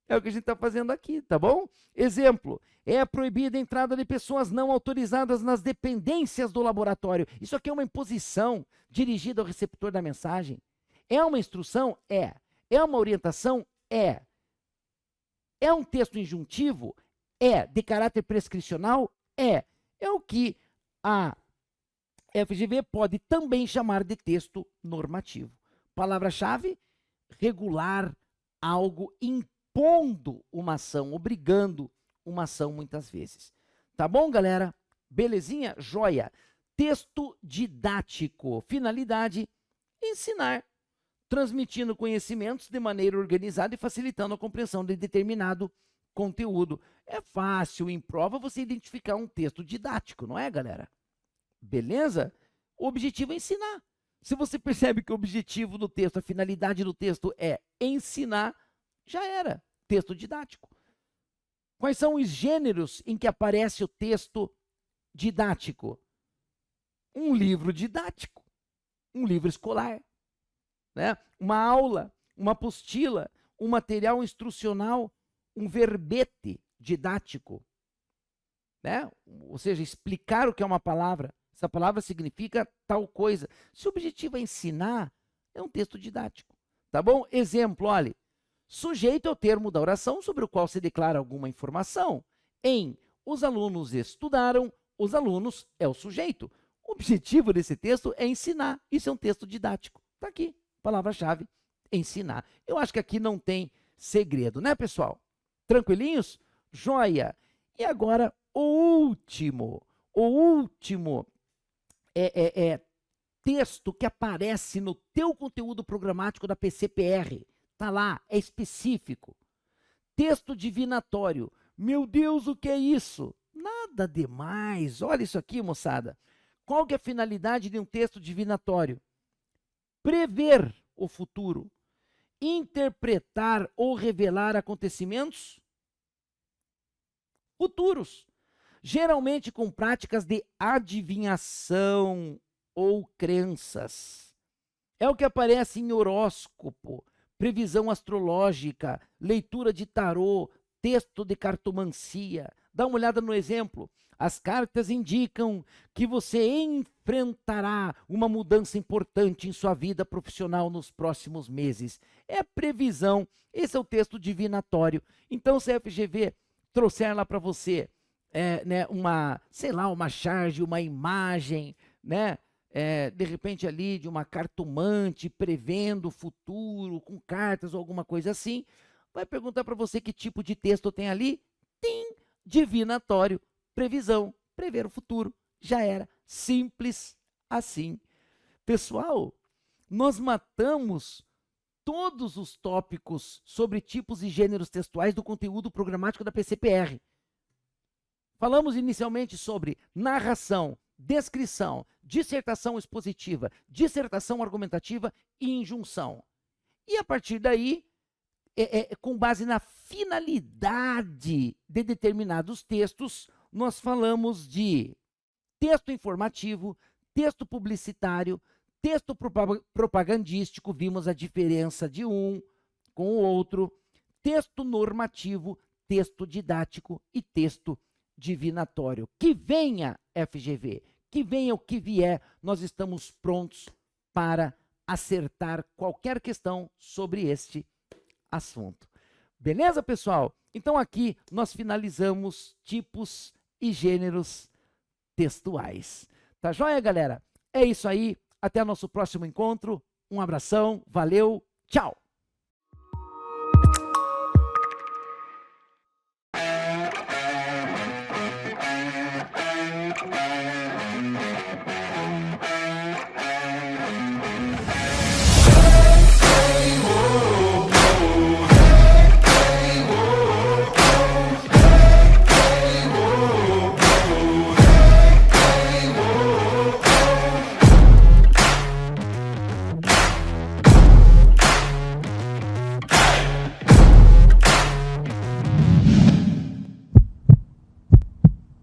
É o que a gente está fazendo aqui, tá bom? Exemplo, é proibida a entrada de pessoas não autorizadas nas dependências do laboratório. Isso aqui é uma imposição dirigida ao receptor da mensagem. É uma instrução? É. É uma orientação? É. É um texto injuntivo? É. De caráter prescricional? É. É o que a FGV pode também chamar de texto normativo. Palavra-chave: regular algo, impondo uma ação, obrigando uma ação muitas vezes. Tá bom, galera? Belezinha? Joia. Texto didático. Finalidade: ensinar, transmitindo conhecimentos de maneira organizada e facilitando a compreensão de determinado conteúdo. É fácil em prova você identificar um texto didático, não é, galera? Beleza? O objetivo é ensinar. Se você percebe que o objetivo do texto, a finalidade do texto é ensinar, já era texto didático. Quais são os gêneros em que aparece o texto didático? Um livro didático, um livro escolar, né? Uma aula, uma apostila, um material instrucional, um verbete didático, né? Ou seja, explicar o que é uma palavra. Essa palavra significa tal coisa. Se o objetivo é ensinar, é um texto didático. Tá bom? Exemplo, olha. Sujeito é o termo da oração sobre o qual se declara alguma informação. Em os alunos estudaram, os alunos é o sujeito. O objetivo desse texto é ensinar. Isso é um texto didático. Tá aqui. Palavra-chave: ensinar. Eu acho que aqui não tem segredo, né, pessoal? Tranquilinhos? Joia. E agora, o último texto que aparece no teu conteúdo programático da PCPR. Tá lá, é específico. Texto divinatório. Meu Deus, o que é isso? Nada demais. Olha isso aqui, moçada. Qual que é a finalidade de um texto divinatório? Prever o futuro. Interpretar ou revelar acontecimentos futuros. Geralmente com práticas de adivinhação ou crenças. É o que aparece em horóscopo, previsão astrológica, leitura de tarô, texto de cartomancia. Dá uma olhada no exemplo. As cartas indicam que você enfrentará uma mudança importante em sua vida profissional nos próximos meses. É a previsão. Esse é o texto divinatório. Então, se a FGV trouxer lá para você né, uma charge, uma imagem, né, de repente ali de uma cartomante prevendo o futuro com cartas ou alguma coisa assim, vai perguntar para você que tipo de texto tem ali. Tem divinatório, previsão, prever o futuro. Já era, simples assim. Pessoal, nós matamos todos os tópicos sobre tipos e gêneros textuais do conteúdo programático da PCPR. Falamos inicialmente sobre narração, descrição, dissertação expositiva, dissertação argumentativa e injunção. E a partir daí, com base na finalidade de determinados textos, nós falamos de texto informativo, texto publicitário, Texto propagandístico, vimos a diferença de um com o outro. Texto normativo, texto didático e texto divinatório. Que venha, FGV, que venha o que vier, nós estamos prontos para acertar qualquer questão sobre este assunto. Beleza, pessoal? Então aqui nós finalizamos tipos e gêneros textuais. Tá joia, galera? É isso aí. Até o nosso próximo encontro. Um abração, valeu, tchau!